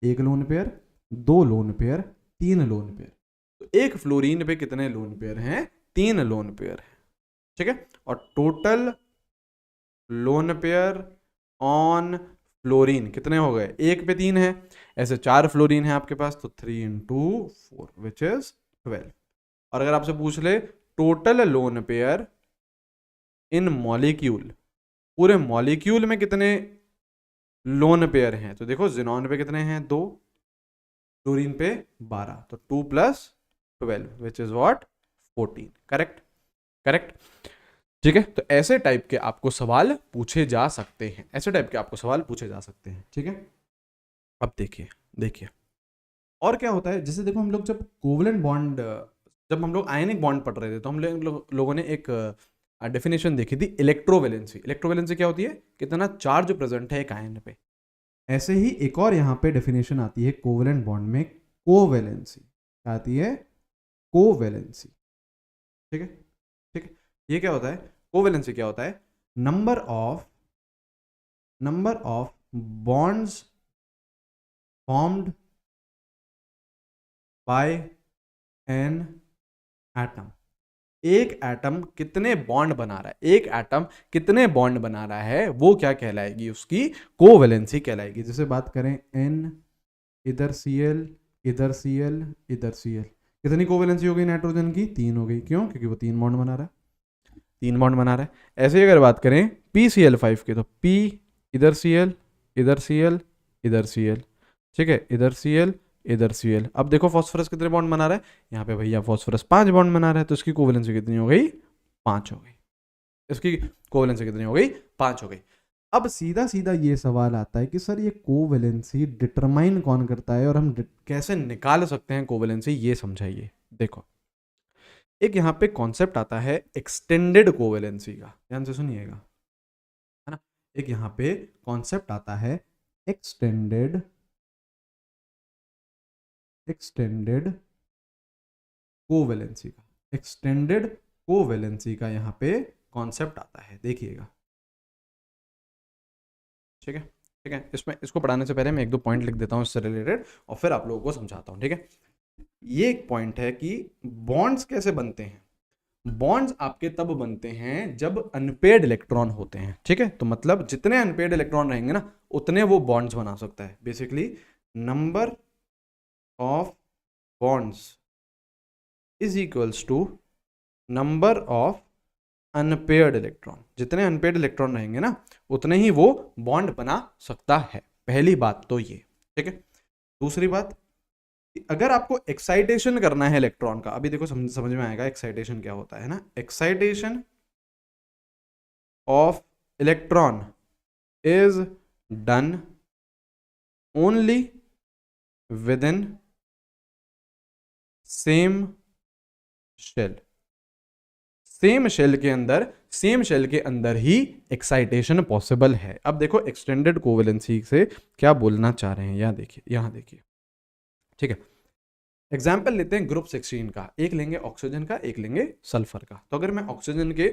एक lone pair, 2 lone pair, 3 lone pair. तो एक फ्लोरीन पे कितने लोन पेयर हैं? 3 लोन पेयर हैं। ठीक है, और total lone pair on fluorine कितने हो गए? एक पे 3 है, ऐसे 4 फ्लोरीन है आपके पास, तो 3 इंटू 4 विच इज 12। और अगर आपसे पूछ ले टोटल लोन पेयर इन मॉलिक्यूल, पूरे मॉलिक्यूल में कितने लोन पेयर हैं, तो देखो जिनॉन पे कितने हैं? 2, फ्लोरीन पे 12, तो 2 plus 12 which is what? 14। Correct, correct. ठीक है, तो ऐसे टाइप के आपको सवाल पूछे जा सकते हैं, ऐसे टाइप के आपको सवाल पूछे जा सकते हैं। ठीक है, अब देखिए, देखिए और क्या होता है। जैसे देखो हम लोग जब कोवलेंट बॉन्ड, जब हम लोग आयनिक बॉन्ड पढ़ रहे थे, तो हम लोगों ने एक डेफिनेशन देखी थी, इलेक्ट्रोवैलेंसी। इलेक्ट्रोवैलेंसी क्या होती है? कितना चार्ज प्रेजेंट है एक आयन पे। ऐसे ही एक और यहाँ पे डेफिनेशन आती है कोवलेंट बॉन्ड में, कोवैलेंसी। क्या आती है? कोवैलेंसी। ठीक है, ठीक है, ये क्या होता है? कोवैलेंसी क्या होता है? Number of bonds formed by an atom. एक एटम कितने बॉन्ड बना रहा है, एक एटम कितने बॉन्ड बना रहा है, वो क्या कहलाएगी? उसकी कोवैलेंसी कहलाएगी। जैसे बात करें n, इधर Cl, इधर Cl, इधर Cl, कितनी कोवैलेंसी हो गई नाइट्रोजन की? 3 हो गई। क्यों? क्योंकि वो 3 बॉन्ड बना रहा है, 3 बॉन्ड बना रहा है। ऐसे ही अगर बात करें PCl5 की, तो P, इधर Cl, इधर Cl, इधर Cl, ठीक है, इधर Cl, इधर Cl। अब देखो फॉस्फोरस कितने बॉन्ड बना रहा है? यहाँ पे भैया फॉस्फोरस 5 बॉन्ड बना रहा है, तो इसकी कोवैलेंसी कितनी हो गई? 5 हो गई। इसकी कोवैलेंसी कितनी हो गई? 5 हो गई। अब सीधा सीधा ये सवाल आता है कि सर ये कोवैलेंसी डिटरमाइन कौन करता है और हम कैसे निकाल सकते हैं कोवैलेंसी, ये समझाइए। देखो एक यहाँ पे कॉन्सेप्ट आता है एक्सटेंडेड कोवैलेंसी का, ध्यान से सुनिएगा, है ना। एक यहाँ पे कॉन्सेप्ट आता है एक्सटेंडेड कोवैलेंसी का, एक्सटेंडेड कोवैलेंसी का यहाँ पे कॉन्सेप्ट आता है, देखिएगा। ठीक है, ठीक है, इसमें इसको पढ़ाने से पहले मैं 1-2 पॉइंट लिख देता हूँ इससे रिलेटेड, और फिर आप लोगों को समझाता हूँ। ठीक है, ये एक पॉइंट है कि बॉन्ड्स कैसे बनते हैं। बॉन्ड्स आपके तब बनते हैं जब अनपेयर्ड इलेक्ट्रॉन होते हैं। ठीक है, तो मतलब जितने अनपेयर्ड इलेक्ट्रॉन रहेंगे ना, उतने वो बॉन्ड्स बना सकता है। Basically number of bonds is equals to number of unpaired electron. जितने अनपेयर्ड इलेक्ट्रॉन रहेंगे ना, उतने ही वो बॉन्ड बना सकता है। पहली बात तो ये। ठीक है, दूसरी बात, अगर आपको एक्साइटेशन करना है इलेक्ट्रॉन का, अभी देखो समझ में आएगा एक्साइटेशन क्या होता है ना। Excitation of electron is done only within same shell. Same shell के अंदर, सेम शेल के अंदर ही एक्साइटेशन पॉसिबल है। अब देखो एक्सटेंडेड कोवैलेंसी से क्या बोलना चाह रहे हैं, यहाँ देखिए, यहाँ देखिए। ठीक है, एग्जाम्पल लेते हैं ग्रुप 16 का, एक लेंगे ऑक्सीजन का, एक लेंगे सल्फर का। तो अगर मैं ऑक्सीजन के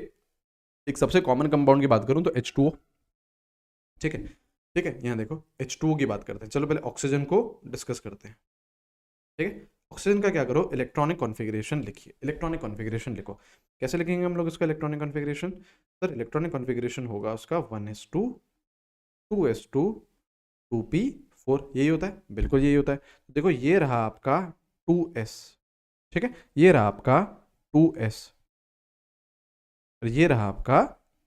एक सबसे कॉमन कंपाउंड की बात करूं तो H2O। ठीक है, ठीक है, यहाँ देखो H2O की बात करते हैं। चलो पहले ऑक्सीजन को डिस्कस करते हैं। ठीक है, ऑक्सीजन का क्या करो, इलेक्ट्रॉनिक कॉन्फ़िगरेशन लिखिए। इलेक्ट्रॉनिक कॉन्फ़िगरेशन लिखो, कैसे लिखेंगे हम लोग इसका electronic configuration? Sir electronic configuration होगा उसका 1s2 2s2 2p4, यही होता है, बिल्कुल यही होता है। देखो ये रहा आपका 2s, ठीक है, ये रहा आपका 2s और ये रहा आपका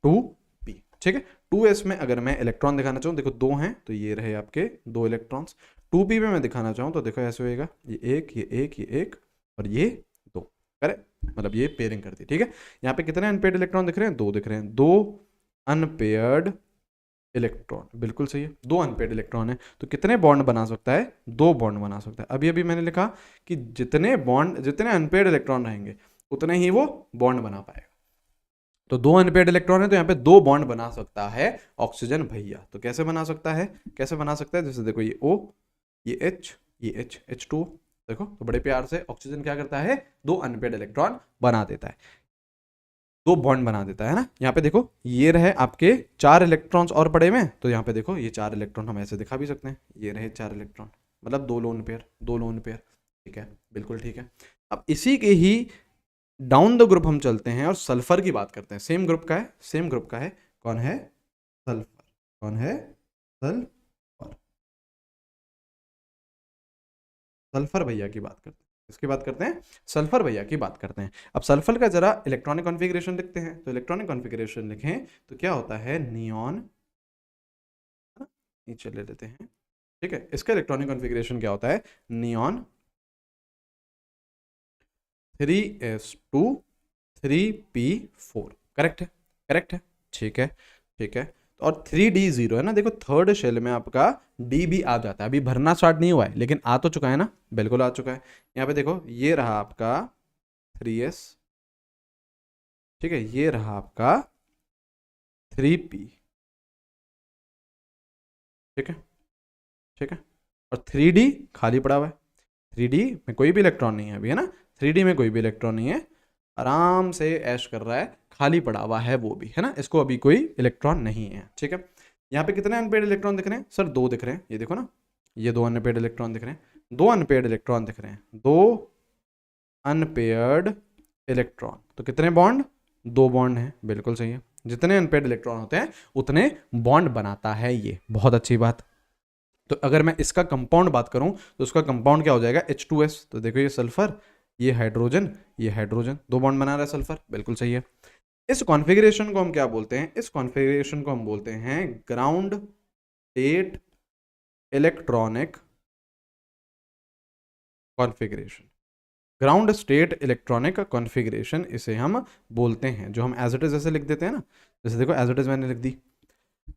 2p। ठीक है, 2s में अगर मैं इलेक्ट्रॉन दिखाना चाहूँ, देखो दो हैं तो ये रहे आपके दो इलेक्ट्रॉन्स। 2p में मैं दिखाना चाहूँ तो देखो ऐसे होएगा, ये एक, ये एक, ये एक और ये दो। करेक्ट, मतलब ये पेयरिंग करती है। ठीक है, यहाँ पे कितने अनपेयर्ड इलेक्ट्रॉन दिख रहे हैं? दो दिख रहे हैं, दो अनपेयर्ड इलेक्ट्रॉन, बिल्कुल सही है। दो अनपेयर्ड इलेक्ट्रॉन है तो कितने बॉन्ड बना सकता है? दो बॉन्ड बना सकता है। अभी अभी मैंने लिखा कि जितने बॉन्ड, जितने अनपेयर्ड इलेक्ट्रॉन रहेंगे उतने ही वो बॉन्ड बना पाएगा। तो दो अनपेयर्ड इलेक्ट्रॉन है तो यहाँ पे दो बॉन्ड बना सकता है ऑक्सीजन भैया। तो कैसे बना सकता है? कैसे बना सकता है? जैसे देखो ये O, ये H, ये H, H2। देखो तो बड़े प्यार से ऑक्सीजन क्या करता है? दो अनपेयर्ड इलेक्ट्रॉन बना देता है, दो बॉन्ड बना देता है ना। यहाँ पे देखो ये रहे आपके चार इलेक्ट्रॉन्स और पड़े में, तो यहाँ पे देखो ये चार इलेक्ट्रॉन हम ऐसे दिखा भी सकते हैं, ये रहे चार इलेक्ट्रॉन, मतलब दो लोन पेयर, दो लोन पेयर। ठीक है, बिल्कुल ठीक है। अब इसी के ही डाउन द ग्रुप हम चलते हैं और सल्फर की बात करते हैं। सेम ग्रुप का है, सेम ग्रुप का है। कौन है? सल्फर। कौन है? सल्फर। सल्फर भैया की बात करते हैं। किसकी बात करते हैं? सल्फर भैया की बात करते हैं। अब सल्फर का जरा इलेक्ट्रॉनिक कॉन्फ़िगरेशन लिखते हैं। तो इलेक्ट्रॉनिक कॉन्फ़िगरेशन लिखें तो क्या होता है? नियॉन, नीचे ले लेते हैं। ठीक है, इसका इलेक्ट्रॉनिक कॉन्फ़िगरेशन क्या होता है? Neon 3s2 3p4। करेक्ट है, करेक्ट है। ठीक है, ठीक है। और 3d0 है ना, देखो थर्ड शेल में आपका d भी आ जाता है। अभी भरना स्टार्ट नहीं हुआ है लेकिन आ तो चुका है ना, बिल्कुल आ चुका है। यहाँ पे देखो ये रहा आपका 3s, ठीक है, ये रहा आपका 3p। ठीक है, ठीक है। और 3d खाली पड़ा हुआ है, 3d में कोई भी इलेक्ट्रॉन नहीं है अभी, है ना। 3d में कोई भी इलेक्ट्रॉन नहीं है, आराम से ऐश कर रहा है, खाली पड़ा हुआ है वो भी, है ना। इसको अभी कोई इलेक्ट्रॉन नहीं है। ठीक है, यहाँ पे कितने अनपेयर्ड इलेक्ट्रॉन दिख रहे हैं? सर दो दिख रहे हैं, ये देखो ना, ये दो अनपेयर्ड इलेक्ट्रॉन दिख रहे हैं, दो अनपेयर्ड इलेक्ट्रॉन दिख रहे हैं, दो अनपेयर्ड इलेक्ट्रॉन। तो कितने बॉन्ड? दो बॉन्ड हैं, बिल्कुल सही है। जितने अनपेयर्ड इलेक्ट्रॉन होते हैं उतने बॉन्ड बनाता है ये, बहुत अच्छी बात। तो अगर मैं इसका कंपाउंड बात करूं तो उसका कंपाउंड क्या हो जाएगा? H2S। तो देखो ये सल्फर, ये हाइड्रोजन, ये हाइड्रोजन, दो बॉन्ड बना रहा है सल्फर, बिल्कुल सही है। इस कॉन्फ़िगरेशन को हम क्या बोलते हैं? इस कॉन्फ़िगरेशन को हम बोलते हैं ground state electronic configuration. Ground state electronic configuration इसे हम बोलते हैं, जो हम एज इट इज ऐसे लिख देते हैं ना, जैसे देखो एज इट इज मैंने लिख दी,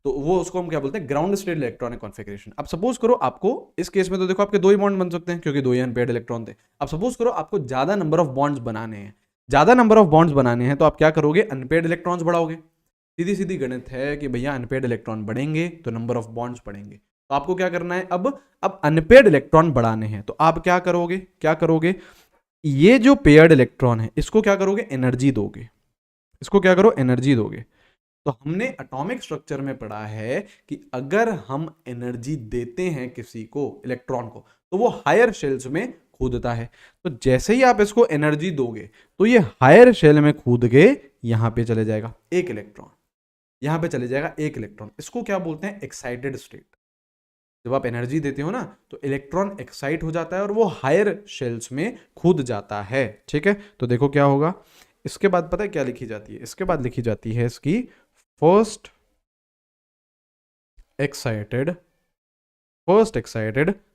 तो वो उसको हम क्या बोलते हैं? Ground state electronic configuration. अब सपोज करो आपको, इस केस में तो देखो आपके दो ही बॉन्ड बन सकते हैं क्योंकि दो ही अनपेयर्ड इलेक्ट्रॉन थे। अब सपोज करो आपको ज्यादा नंबर ऑफ बॉन्ड्स बनाने हैं, ज्यादा नंबर ऑफ बॉन्ड्स बनाने हैं तो आप क्या करोगे? Unpaired electrons बढ़ाओगे। सीधी सीधी गणित है कि भैया अनपेयर्ड इलेक्ट्रॉन बढ़ेंगे तो नंबर ऑफ बॉन्ड्स बढ़ेंगे। तो आपको क्या करना है? अब अनपेयर्ड इलेक्ट्रॉन बढ़ाने हैं तो आप क्या करोगे? क्या करोगे? ये जो पेयर्ड इलेक्ट्रॉन है इसको क्या करोगे? एनर्जी दोगे। इसको क्या करो? एनर्जी दोगे। तो हमने एटॉमिक स्ट्रक्चर में पढ़ा है कि अगर हम एनर्जी देते हैं किसी को, इलेक्ट्रॉन को, तो वो हायर शेल्स में कूदता है। तो जैसे ही आप इसको एनर्जी दोगे तो ये हायर शेल में कूद के यहां पे चले जाएगा एक इलेक्ट्रॉन, यहां पे चले जाएगा एक इलेक्ट्रॉन। इसको क्या बोलते हैं? Excited state. जब आप एनर्जी देते हो ना तो इलेक्ट्रॉन एक्साइट हो जाता है और वो हायर शेल्स में कूद जाता है। ठीक है, तो देखो क्या होगा इसके बाद, पता है क्या लिखी जाती है? इसके बाद लिखी जाती है इसकी फर्स्ट एक्साइटेड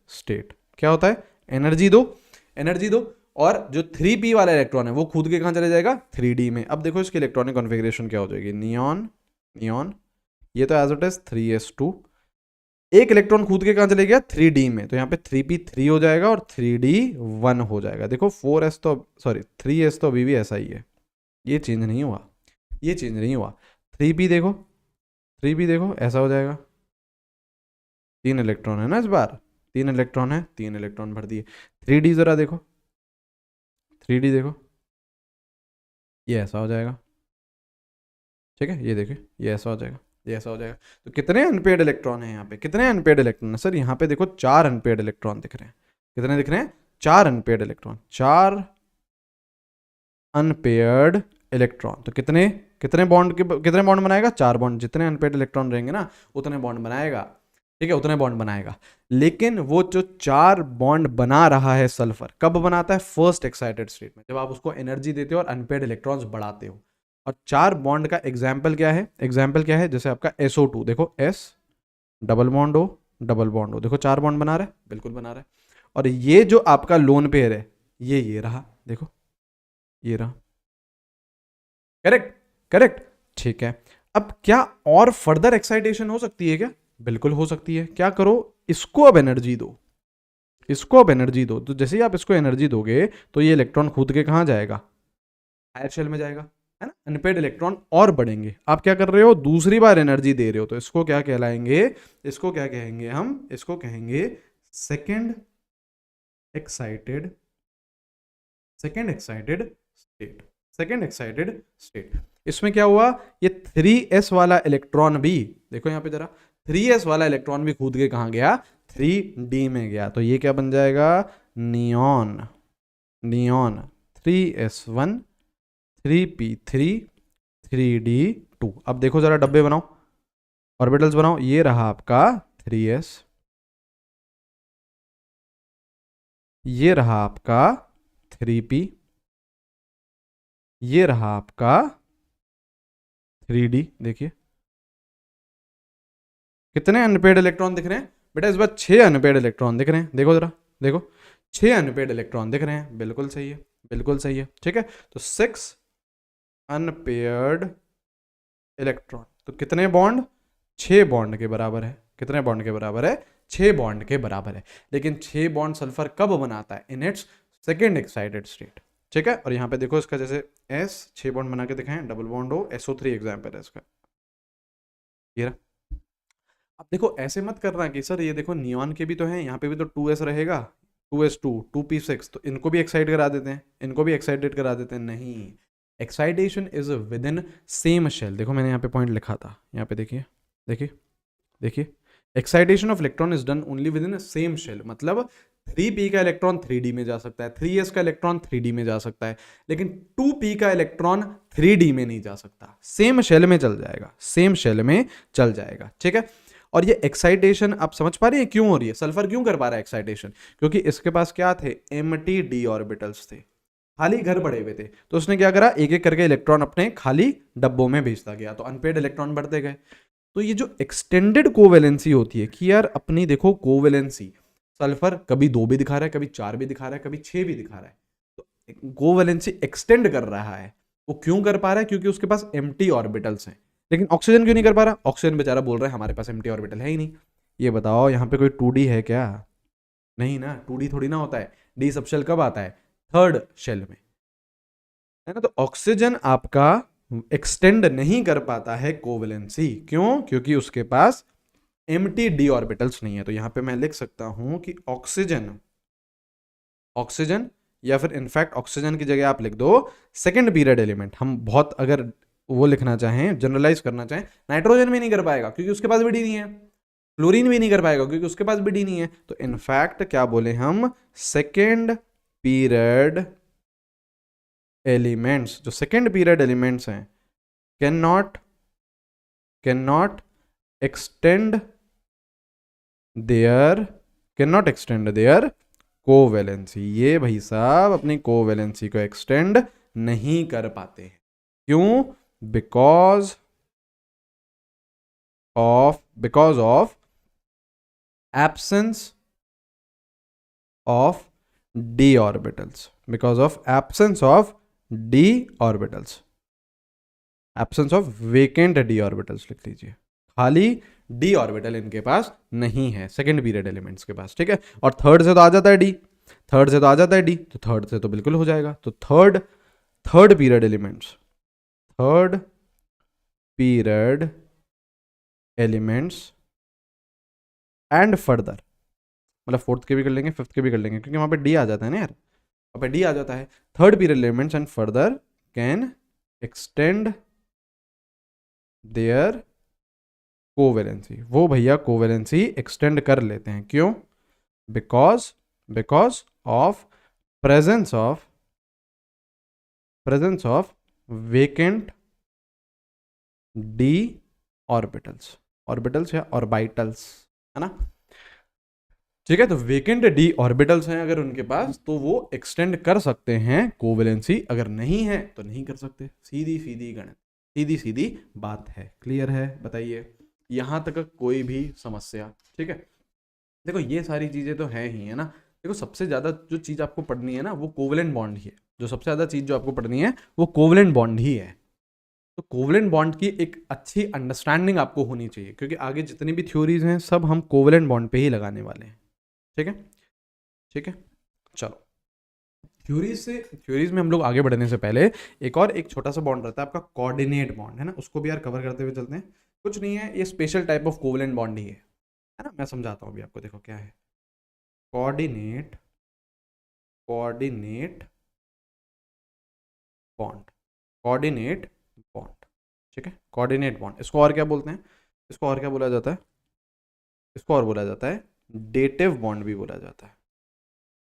स्टेट। क्या होता है? एनर्जी दो, एनर्जी दो, और जो 3p वाला इलेक्ट्रॉन है वो कूद के कहां चले जाएगा? 3d में। अब देखो इसकी इलेक्ट्रॉनिक कॉन्फ़िगरेशन क्या हो जाएगी? नियॉन, नियॉन, ये तो एज इट इज 3s2, एक इलेक्ट्रॉन कूद के कहां चले गया? 3d में, तो यहाँ पे 3p3 हो जाएगा और 3d 1 हो जाएगा। देखो 4s तो, सॉरी 3s तो अभी भी ऐसा ही है, ये चेंज नहीं हुआ, ये चेंज नहीं हुआ। 3p देखो, 3p देखो ऐसा हो जाएगा। तीन इलेक्ट्रॉन है ना इस बार, तीन इलेक्ट्रॉन है, तीन इलेक्ट्रॉन भर दिए। 3d जरा देखो, 3d देखो, ये ऐसा हो जाएगा। ठीक है, ये देखिए ये ऐसा हो जाएगा, ये ऐसा हो जाएगा। तो कितने अनपेयर्ड इलेक्ट्रॉन है यहाँ पे? कितने अनपेयर्ड इलेक्ट्रॉन है सर? यहाँ पे देखो चार अनपेयर्ड इलेक्ट्रॉन दिख रहे हैं। कितने दिख रहे हैं? चार अनपेयर्ड इलेक्ट्रॉन, चार अनपेयर्ड इलेक्ट्रॉन। तो कितने कितने बॉन्ड बनाएगा? चार बॉन्ड। जितने अनपेयर्ड इलेक्ट्रॉन रहेंगे ना उतने बॉन्ड बनाएगा। ठीक है, उतने बॉन्ड बनाएगा। लेकिन वो जो 4 बॉन्ड बना रहा है सल्फर, कब बनाता है? फर्स्ट एक्साइटेड स्टेट में, जब आप उसको एनर्जी देते हो और अनपेड इलेक्ट्रॉन्स बढ़ाते हो। और 4 बॉन्ड का एग्जाम्पल क्या है? एग्जाम्पल क्या है? जैसे आपका SO2, देखो S double bond O double bond O, देखो 4 बॉन्ड बना रहा है, बिल्कुल बना रहा है। और ये जो आपका लोन पेयर है, ये रहा, देखो ये रहा, करेक्ट करेक्ट, ठीक है। अब क्या और फर्दर एक्साइटेशन हो सकती है क्या? बिल्कुल हो सकती है। क्या करो, इसको अब एनर्जी दो, इसको अब एनर्जी दो। तो जैसे ही आप इसको एनर्जी दोगे तो ये इलेक्ट्रॉन कूद के कहां जाएगा? हायर शेल में जाएगा, है ना। अनपेड इलेक्ट्रॉन और बढ़ेंगे। आप क्या कर रहे हो? दूसरी बार एनर्जी दे रहे हो। तो इसको क्या कहलाएंगे? इसको क्या कहेंगे हम? इसको कहेंगे second excited, second excited state, second excited state. इसमें क्या हुआ? ये 3s वाला इलेक्ट्रॉन भी, देखो यहां पे जरा, 3s वाला इलेक्ट्रॉन भी कूद के कहां गया? 3d में गया। तो ये क्या बन जाएगा? Neon, neon 3s1 3p3 3d2। अब देखो जरा, डब्बे बनाओ, ऑर्बिटल्स बनाओ। ये रहा आपका 3s, ये रहा आपका 3p, ये रहा आपका 3d। देखिए कितने अनपेड इलेक्ट्रॉन दिख रहे हैं बेटा? इस बार 6 अनपेड इलेक्ट्रॉन दिख रहे हैं। देखो जरा, देखो 6 अनपेड इलेक्ट्रॉन दिख रहे हैं। बिल्कुल सही है, बिल्कुल सही है, ठीक है। तो 6 अनपेयर्ड इलेक्ट्रॉन, तो कितने बॉन्ड? 6 बॉन्ड के बराबर है। कितने बॉन्ड के बराबर है? 6 बॉन्ड के बराबर है। लेकिन 6 बॉन्ड सल्फर कब बनाता है? In its second excited state, ठीक है। और यहाँ पे देखो इसका, जैसे S 6 बॉन्ड बना के दिखाएं, डबल बॉन्ड हो, SO3 एग्जाम्पल है इसका, ये रहा। अब देखो ऐसे मत करना कि सर ये देखो नियॉन के भी तो हैं, यहाँ पे भी तो 2s रहेगा, 2s2 2p6, तो इनको भी एक्साइट करा देते हैं, इनको भी एक्साइटेड करा देते हैं। नहीं, excitation is within same shell. देखो मैंने यहाँ पे पॉइंट लिखा था, यहाँ पे देखिए, देखिए देखिए, excitation of electron is done only within same shell. मतलब 3p का इलेक्ट्रॉन 3d में जा सकता है, 3s का इलेक्ट्रॉन 3d में जा सकता है, लेकिन 2p का इलेक्ट्रॉन 3d में नहीं जा सकता। सेम शेल में चल जाएगा, सेम शेल में चल जाएगा, ठीक है। और ये एक्साइटेशन आप समझ पा रहे हैं क्यों हो रही है? सल्फर क्यों कर पा रहा है एक्साइटेशन? क्योंकि इसके पास क्या थे? एम्प्टी डी ऑर्बिटल्स थे, खाली घर पड़े हुए थे। तो उसने क्या करा? एक एक करके इलेक्ट्रॉन अपने खाली डब्बों में भेजता गया, तो अनपेड इलेक्ट्रॉन बढ़ते गए। तो ये जो एक्सटेंडेड कोवेलेंसी होती है कि यार अपनी देखो कोवेलेंसी, सल्फर कभी 2 भी दिखा रहा है, कभी 4 भी दिखा रहा है, कभी 6 भी दिखा रहा है, तो कोवेलेंसी एक्सटेंड कर रहा है। वो क्यों कर पा रहा है? क्योंकि उसके पास एम्प्टी ऑर्बिटल्स हैं। लेकिन ऑक्सीजन क्यों नहीं कर पा रहा? ऑक्सीजन बेचारा बोल रहा है हमारे पास एम्प्टी ऑर्बिटल है ही नहीं। ये बताओ यहाँ पे कोई 2d है क्या? नहीं ना, 2d थोड़ी ना होता है। डी सब शेल कब आता है? थर्ड शेल में, है ना। तो ऑक्सीजन आपका एक्सटेंड नहीं कर पाता है कोवेलेंसी, क्यों? क्योंकि उसके पास एम्प्टी डी ऑर्बिटल्स नहीं है। तो यहां पे मैं लिख सकता हूं कि ऑक्सीजन, ऑक्सीजन, या फिर इनफैक्ट ऑक्सीजन की जगह आप लिख दो सेकेंड पीरियड एलिमेंट। हम बहुत अगर वो लिखना चाहें, जनरलाइज करना चाहें, नाइट्रोजन भी नहीं कर पाएगा क्योंकि उसके पास भी डी नहीं है, क्लोरीन भी नहीं कर पाएगा क्योंकि उसके पास भी डी नहीं है। तो इनफैक्ट क्या बोले हम? सेकेंड पीरियड एलिमेंट्स, जो सेकेंड पीरियड एलिमेंट्स हैं, can not extend their, can not extend their covalency. ये भाई साहब अपनी कोवेलेंसी को एक्सटेंड नहीं कर पाते हैं। क्यों? Because of absence of D orbitals, because of absence of D orbitals, absence of vacant D orbitals लिख लीजिए। खाली डी ऑर्बिटल इनके पास नहीं है सेकेंड पीरियड एलिमेंट्स के पास, ठीक है। और थर्ड से तो आ जाता है डी, थर्ड से तो आ जाता है डी, तो थर्ड से तो बिल्कुल हो जाएगा। तो third period elements, third period elements and further, मतलब फोर्थ के भी कर लेंगे, फिफ्थ के भी कर लेंगे, क्योंकि वहां पे डी आ जाता है ना यार, वहां पे डी आ जाता है। Third period elements and further can extend their covalency. वो भैया कोवेलेंसी एक्सटेंड कर लेते हैं। क्यों? Because of presence of vacant D orbitals, orbitals या ऑर्बिटल्स, है ना। ठीक है, तो वेकेंट डी ऑर्बिटल्स हैं अगर उनके पास तो वो एक्सटेंड कर सकते हैं कोवेलेंसी, अगर नहीं है तो नहीं कर सकते। सीधी सीधी गणित, सीधी सीधी बात है। क्लियर है, बताइए यहां तक कोई भी समस्या? ठीक है, देखो ये सारी चीजें तो हैं ही, है ना। देखो सबसे ज्यादा जो चीज आपको पढ़नी है ना वो कोवेलेंट बॉन्ड ही है। जो सबसे ज्यादा चीज जो आपको पढ़नी है वो कोवेलेंट बॉन्ड ही है। तो कोवेलेंट बॉन्ड की एक अच्छी अंडरस्टैंडिंग आपको होनी चाहिए, क्योंकि आगे जितनी भी थ्योरीज हैं सब हम कोवेलेंट बॉन्ड पे ही लगाने वाले हैं। ठीक है, ठीक है, चलो थ्योरीज में हम लोग आगे बढ़ने से पहले एक छोटा सा बॉन्ड रहता है आपका कोऑर्डिनेट बॉन्ड, है ना, उसको भी यार कवर करते हुए चलते हैं। कुछ नहीं है, ये special type of covalent bond ही है ना। मैं समझाता हूँ अभी आपको, देखो क्या है coordinate coordinate bond, coordinate bond. ठीक है, कोऑर्डिनेट बॉन्ड, इसको और क्या बोलते हैं? इसको और क्या बोला जाता है? इसको और बोला जाता है डेटिव बॉन्ड भी बोला जाता है।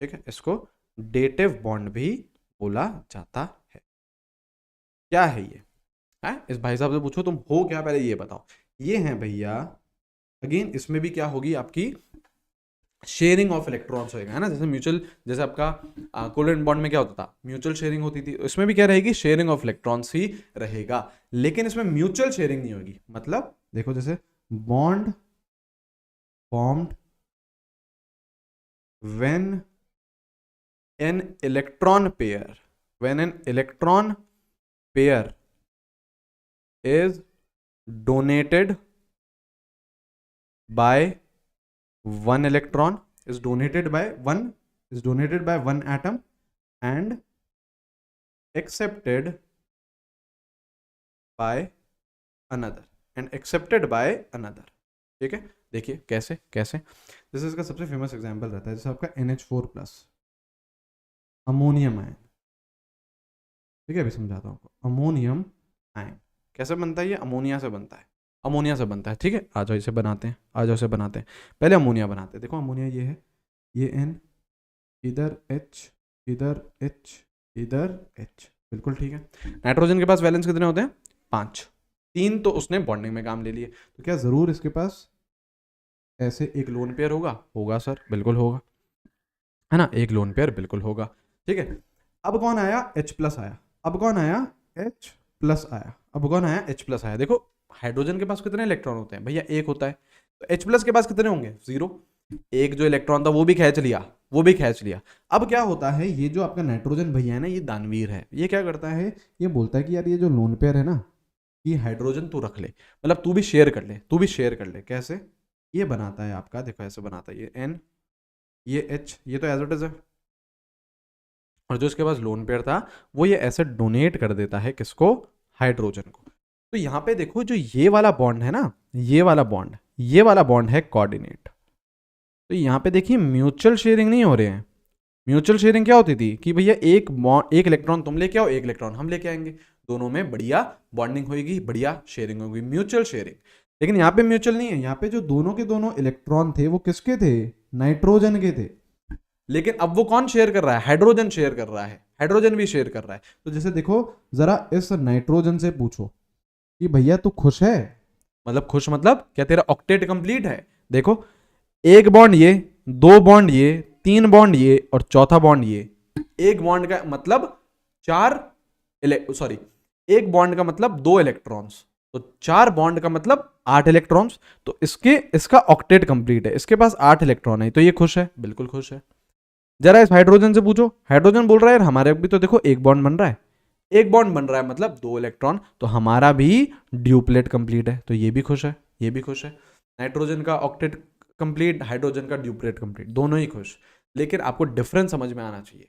ठीक है, इसको डेटिव बॉन्ड भी बोला जाता है। क्या है ये? है, इस भाई साहब से पूछो तुम हो क्या, पहले ये बताओ। ये है भैया, अगेन इसमें भी क्या होगी आपकी शेयरिंग ऑफ इलेक्ट्रॉन्स होएगा, है ना। जैसे म्यूचुअल, जैसे आपका कोवेलेंट बॉन्ड में क्या होता था, म्यूचुअल शेयरिंग होती थी, इसमें भी क्या रहेगी, शेयरिंग ऑफ इलेक्ट्रॉन्स ही रहेगा। लेकिन इसमें म्यूचुअल शेयरिंग नहीं होगी। मतलब देखो जैसे bond formed when an electron pair when an electron pair is donated by one electron is donated by one atom and accepted by another ठीक है, देखिए कैसे कैसे। जैसे इसका सबसे फेमस एग्जांपल रहता है जैसे आपका NH4+ अमोनियम आयन। ठीक है, अभी समझाता हूँ आपको। अमोनियम आयन कैसे बनता है? ये अमोनिया से बनता है, अमोनिया से बनता है। ठीक है, आ जाओ इसे बनाते हैं, आ जाओ इसे बनाते हैं। पहले अमोनिया बनाते हैं। देखो अमोनिया ये है, ये N, इधर H, इधर H, इधर H, बिल्कुल ठीक है। नाइट्रोजन के पास वैलेंस कितने होते हैं? 5। 3 तो उसने बॉन्डिंग में काम ले लिए। तो क्या जरूर इसके पास ऐसे एक लोन पेयर होगा? होगा सर, बिल्कुल होगा, है ना, एक लोन पेयर बिल्कुल होगा। ठीक है, अब कौन आया? H+ आया। अब कौन आया? H+ आया। अब कौन आया? H+ आया। देखो हाइड्रोजन के पास कितने इलेक्ट्रॉन होते हैं भैया? एक होता है। तो H+ के पास कितने होंगे? 0। एक जो इलेक्ट्रॉन था वो भी खींच लिया, वो भी खींच लिया। अब क्या होता है, ये जो आपका नाइट्रोजन भैया है ना, ये दानवीर है। ये क्या करता है, ये बोलता है कि यार ये जो लोन पेयर है ना, ये हाइड्रोजन तू रख ले, मतलब तू भी शेयर कर ले, तू भी शेयर कर ले। कैसे? ये बनाता है आपका, देखो ऐसे बनाता है, ये N, ये H, ये तो एज इट इज है। और जो इसके पास लोन पेयर था वो ये ऐसे डोनेट कर देता है किसको? हाइड्रोजन को। तो यहाँ पे देखो जो ये वाला बॉन्ड है ना, ये वाला बॉन्ड है कोऑर्डिनेट। तो यहाँ पे देखिए म्यूचुअल शेयरिंग नहीं हो रहे हैं। म्यूचुअल शेयरिंग क्या होती थी कि भैया एक इलेक्ट्रॉन तुम लेके आओ, एक इलेक्ट्रॉन हम लेके आएंगे, दोनों में बढ़िया बॉन्डिंग होगी, बढ़िया शेयरिंग होगी, म्यूचुअल शेयरिंग। लेकिन यहाँ पे म्यूचुअल नहीं है। यहाँ पे जो दोनों के दोनों इलेक्ट्रॉन थे वो किसके थे? नाइट्रोजन के थे। लेकिन अब वो कौन शेयर कर रहा है? हाइड्रोजन शेयर कर रहा है, हाइड्रोजन भी शेयर कर रहा है। तो जैसे देखो जरा इस नाइट्रोजन से पूछो कि भैया तू खुश है? मतलब खुश मतलब क्या तेरा ऑक्टेट कंप्लीट है? देखो एक बॉन्ड ये, 2 बॉन्ड ये, 3 बॉन्ड ये और चौथा बॉन्ड ये। एक बॉन्ड का मतलब 4 एक बॉन्ड का मतलब 2 इलेक्ट्रॉन्स, तो 4 बॉन्ड का मतलब 8 इलेक्ट्रॉन्स। तो इसका ऑक्टेट कंप्लीट है, इसके पास 8 इलेक्ट्रॉन है, तो ये खुश है, बिल्कुल खुश है। जरा इस हाइड्रोजन से पूछो, हाइड्रोजन बोल रहा है हमारे भी तो देखो एक बॉन्ड बन रहा है, एक बॉन्ड बन रहा है मतलब 2 इलेक्ट्रॉन, तो हमारा भी ड्यूप्लेट कंप्लीट है, तो ये भी खुश है, ये भी खुश है। नाइट्रोजन का ऑक्टेट कंप्लीट, हाइड्रोजन का ड्यूप्लेट कंप्लीट, दोनों ही खुश। लेकिन आपको डिफरेंस समझ में आना चाहिए।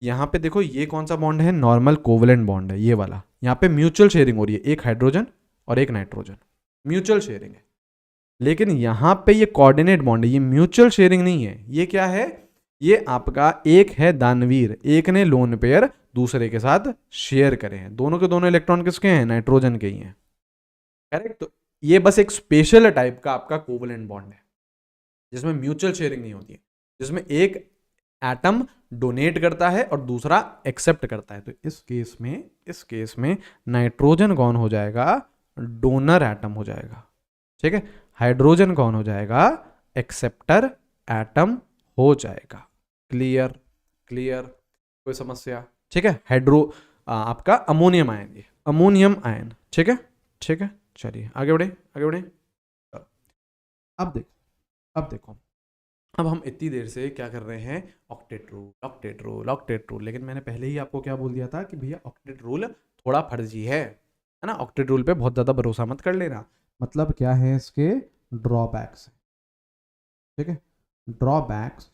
यहाँ पे देखो ये कौन सा बॉन्ड है? नॉर्मल कोवेलेंट बॉन्ड है ये वाला। यहाँ पे म्यूचुअल शेयरिंग हो रही है, एक हाइड्रोजन और एक नाइट्रोजन, म्यूचुअल शेयरिंग है। लेकिन यहाँ पे ये कोऑर्डिनेट बॉन्ड है, ये म्यूचुअल शेयरिंग नहीं है। ये क्या है? ये आपका एक है दानवीर, एक ने लोन पेयर दूसरे के साथ शेयर करे हैं। दोनों के दोनों इलेक्ट्रॉन किसके हैं? नाइट्रोजन के ही हैं, करेक्ट। तो ये बस एक स्पेशल टाइप का आपका कोवेलेंट बॉन्ड है जिसमें म्यूचुअल शेयरिंग नहीं होती है, जिसमें एक एटम डोनेट करता है और दूसरा एक्सेप्ट करता है। तो इस केस में नाइट्रोजन कौन हो जाएगा? डोनर एटम हो जाएगा, ठीक है। हाइड्रोजन कौन हो जाएगा? एक्सेप्टर एटम हो जाएगा। क्लियर? क्लियर? कोई समस्या? ठीक है। आपका अमोनियम आयन, ये अमोनियम आयन। ठीक है, ठीक है, चलिए आगे बढ़े, आगे बढ़े। अब देखो अब हम इतनी देर से क्या कर रहे हैं, octet rule, octet rule, octet rule. लेकिन मैंने पहले ही आपको क्या बोल दिया था कि भैया ऑक्टेट रूल थोड़ा फर्जी है ना। ऑक्टेट रूल पे बहुत ज़्यादा भरोसा मत कर लेना। मतलब क्या है इसके ड्रॉबैक्स, ठीक है, ड्रॉबैक्स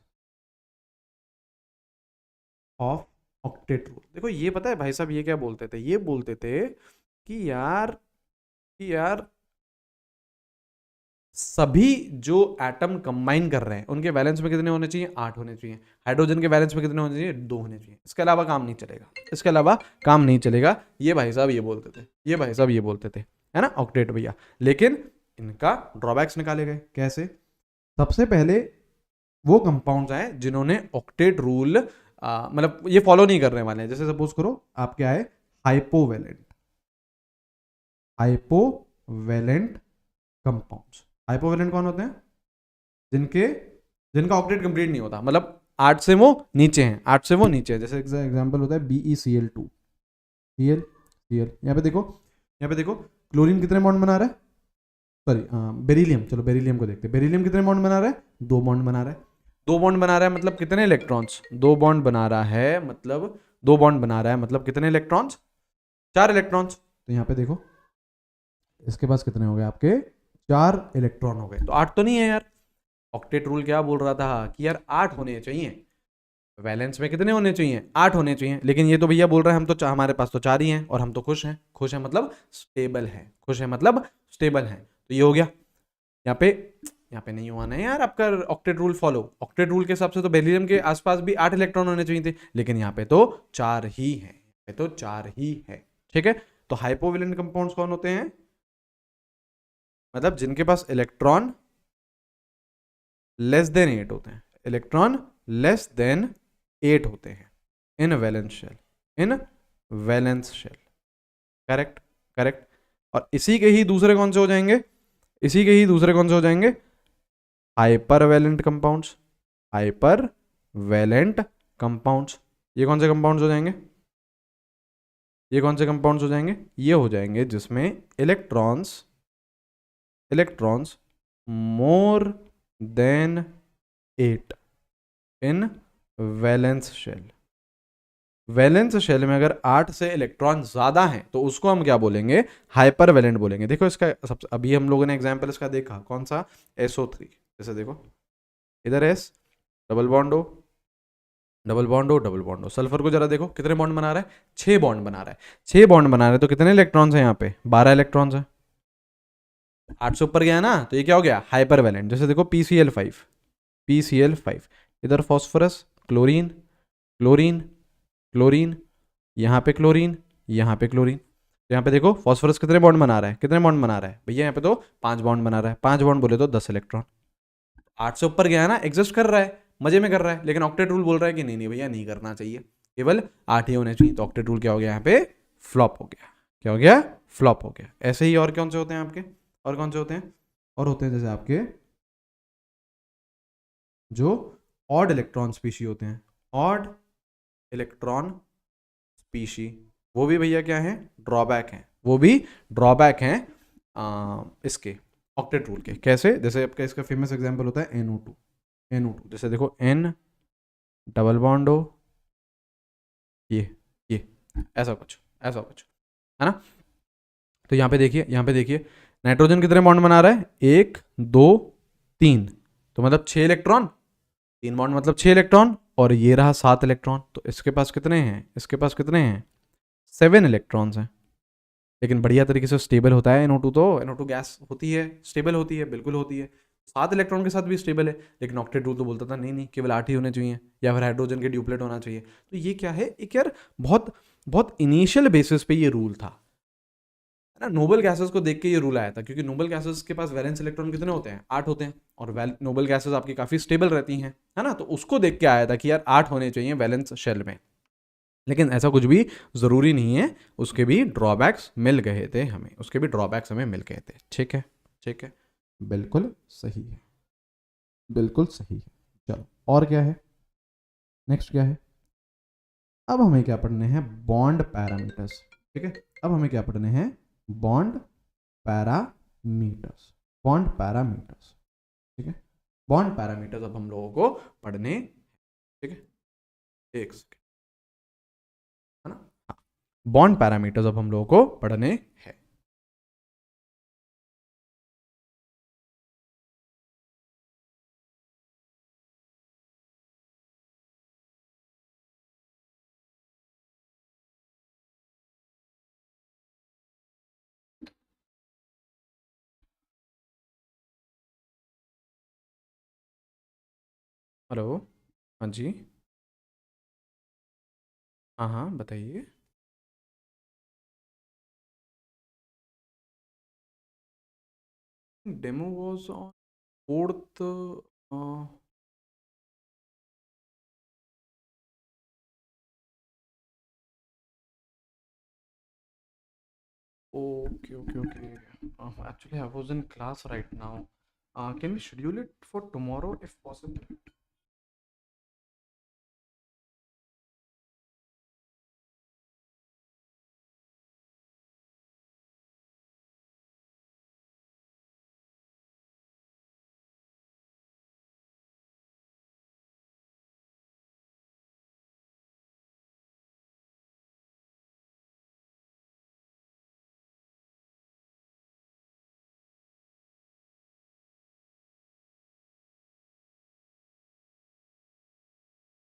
ऑफ ऑक्टेट रूल। देखो ये पता है भाई साहब ये क्या बोलते थे, ये बोलते थे कि यार सभी जो एटम कंबाइन कर रहे हैं उनके वैलेंस में कितने होने चाहिए, 8 होने चाहिए। हाइड्रोजन के वैलेंस में कितने होने चाहिए, 2 होने चाहिए। इसके अलावा काम नहीं चलेगा, इसके अलावा काम नहीं चलेगा। ये भाई साहब ये बोलते थे, ये भाई साहब ये बोलते थे, है ना, ऑक्टेट भैया। लेकिन इनका ड्रॉबैक्स निकाले गए कैसे? सबसे पहले वो कंपाउंड्स आए जिन्होंने ऑक्टेट रूल मतलब ये फॉलो नहीं करने वाले हैं। जैसे सपोज करो आपके आए हाइपोवेलेंट, हाइपोवेलेंट कंपाउंड्स। हाइपोवेलेंट कौन होते हैं? जिनका ऑक्टेट कंप्लीट नहीं होता, मतलब 8 से वो नीचे हैं, 8 से वो नीचे है। जैसे एग्जांपल होता है BeCl2, Cl, Cl। यहाँ पे देखो क्लोरीन कितने बॉन्ड बना रहा है, सॉरी बेरिलियम, चलो बेरिलियम को देखते हैं। बेरिलियम कितने बॉन्ड बना रहा है, 2 बॉन्ड बना रहा है। 2 बॉन्ड बना रहा है मतलब कितने इलेक्ट्रॉन्स, 2 बॉन्ड बना रहा है मतलब 2 बॉन्ड बना रहा है मतलब कितने इलेक्ट्रॉन्स, 4 इलेक्ट्रॉन्स। तो यहाँ पे देखो इसके पास कितने हो गए आपके, 4 इलेक्ट्रॉन हो गए। तो 8 तो नहीं है यार। ऑक्टेट रूल क्या बोल रहा था कि यार 8 होने चाहिए, वैलेंस में कितने होने चाहिए, 8 होने चाहिए। लेकिन ये तो भैया बोल रहे हैं हम तो हमारे पास तो 4 ही हैं और हम तो खुश हैं। खुश है मतलब स्टेबल है, खुश है मतलब स्टेबल है। तो ये हो गया। यहाँ पे नहीं हुआ ना यार आपका octet rule follow. Octet rule के हिसाब से तो बेरिलियम के आसपास भी 8 इलेक्ट्रॉन होने चाहिए थे, लेकिन यहाँ पे तो 4 ही है, यहाँ पे तो 4 ही है। ठीक है। तो हाइपोवेलेंट कंपाउंड्स कौन होते हैं, मतलब जिनके पास इलेक्ट्रॉन लेस देन 8 होते हैं, इलेक्ट्रॉन लेस देन 8 होते हैं in valence shell, in valence shell. Correct, correct. और इसी के ही दूसरे कौन से हो जाएंगे, इसी के ही दूसरे कौन से हो जाएंगे, हाइपरवैलेंट कंपाउंड्स, हाइपरवैलेंट कंपाउंड्स। ये कौन से कंपाउंड्स हो जाएंगे, ये कौन से कंपाउंड्स हो जाएंगे, ये हो जाएंगे जिसमें electrons more than 8 in valence shell. Valence shell में अगर 8 से इलेक्ट्रॉन ज्यादा हैं तो उसको हम क्या बोलेंगे, हाइपरवैलेंट बोलेंगे। देखो इसका सबसे अभी हम लोगों ने एग्जांपल इसका देखा, कौन सा, SO3। जैसे देखो इधर S, double bond O, double bond O, double bond O। Sulphur को जरा देखो कितने बॉन्ड बना रहा है, 6 बॉन्ड बना रहा है। 6 बॉन्ड बना रहा है तो कितने इलेक्ट्रॉन्स हैं यहाँ पे, 12 इलेक्ट्रॉन्स हैं। 8 से ऊपर गया ना तो ये क्या हो गया, हाइपरवैलेंट। जैसे देखो PCl5, इधर फॉस्फोरस, क्लोरीन, क्लोरीन, क्लोरीन, यहाँ पे क्लोरीन, यहाँ पे क्लोरीन। तो यहाँ पे देखो फॉस्फोरस कितने बॉन्ड बना रहा है, कितने बॉन्ड बना रहा है भैया, यहाँ पे तो 5 बॉन्ड बना रहा है। 5 बॉन्ड बोले तो 10 इलेक्ट्रॉन। 8 से ऊपर गया है ना, एग्जिस्ट कर रहा है, मजे में कर रहा है। लेकिन ऑक्टेट रूल बोल रहा है कि नहीं नहीं भैया नहीं करना चाहिए, केवल 8 ही होने चाहिए। तो ऑक्टेट रूल क्या हो गया यहाँ पे, फ्लॉप हो गया। क्या हो गया, फ्लॉप हो गया। ऐसे ही और कौन से होते हैं आपके, और कौन से होते हैं, और होते हैं जैसे आपके जो ऑड इलेक्ट्रॉन स्पीशी होते हैं, ऑड इलेक्ट्रॉन स्पीशी, वो भी भैया क्या है, ड्रॉबैक हैं, वो भी ड्रॉबैक हैं इसके ऑक्टेट रूल के। कैसे, जैसे आपका इसका फेमस एग्जांपल होता है NO2। जैसे देखो N डबल बॉन्ड O, ये ऐसा कुछ है ना। तो यहाँ पे देखिए नाइट्रोजन कितने बॉन्ड बना रहा है, 1 2 3, तो मतलब 6 इलेक्ट्रॉन, 3 बॉन्ड मतलब 6 इलेक्ट्रॉन, और ये रहा 7 इलेक्ट्रॉन। तो इसके पास कितने हैं, इसके पास कितने हैं, 7 इलेक्ट्रॉन्स हैं। लेकिन बढ़िया तरीके से स्टेबल होता है NO2, तो NO2 गैस होती है, स्टेबल होती है, बिल्कुल होती है। 7 इलेक्ट्रॉन के साथ भी स्टेबल है। लेकिन ऑक्टेट रूल तो बोलता था नहीं केवल 8 ही होने चाहिए, या फिर हाइड्रोजन के ड्यूप्लेट होना चाहिए। तो ये क्या है, एक यार बहुत इनिशियल बेसिस पे ये रूल था, है ना। नोबल गैसेस को देख के ये रूल आया था, क्योंकि नोबल गैसेस के पास वैलेंस इलेक्ट्रॉन कितने होते हैं, 8 होते हैं, और नोबल गैसेस आपकी काफी स्टेबल रहती हैं, है ना। तो उसको देख के आया था कि यार 8 होने चाहिए वैलेंस शेल में। लेकिन ऐसा कुछ भी जरूरी नहीं है, उसके भी ड्रॉबैक्स मिल गए थे हमें, उसके भी ड्रॉबैक्स हमें मिल गए थे। ठीक है, बिल्कुल सही है। बिल्कुल सही है। चलो और क्या है, नेक्स्ट क्या है, अब हमें क्या पढ़ने हैं, बॉन्ड पैरामीटर्स। ठीक है, अब हमें क्या पढ़ने हैं, बॉन्ड पैरामीटर्स, बॉन्ड पैरामीटर्स। ठीक है, बॉन्ड पैरामीटर्स अब हम लोगों को पढ़ने, ठीक है, एक सेकेंड, है ना, हाँ, बॉन्ड पैरामीटर्स अब हम लोगों को पढ़ने हैं। हेलो, हाँ जी, हाँ हाँ बताइए। Demo was on fourth, okay, okay, okay. Actually, I was in class right now. Can we schedule it for tomorrow if possible?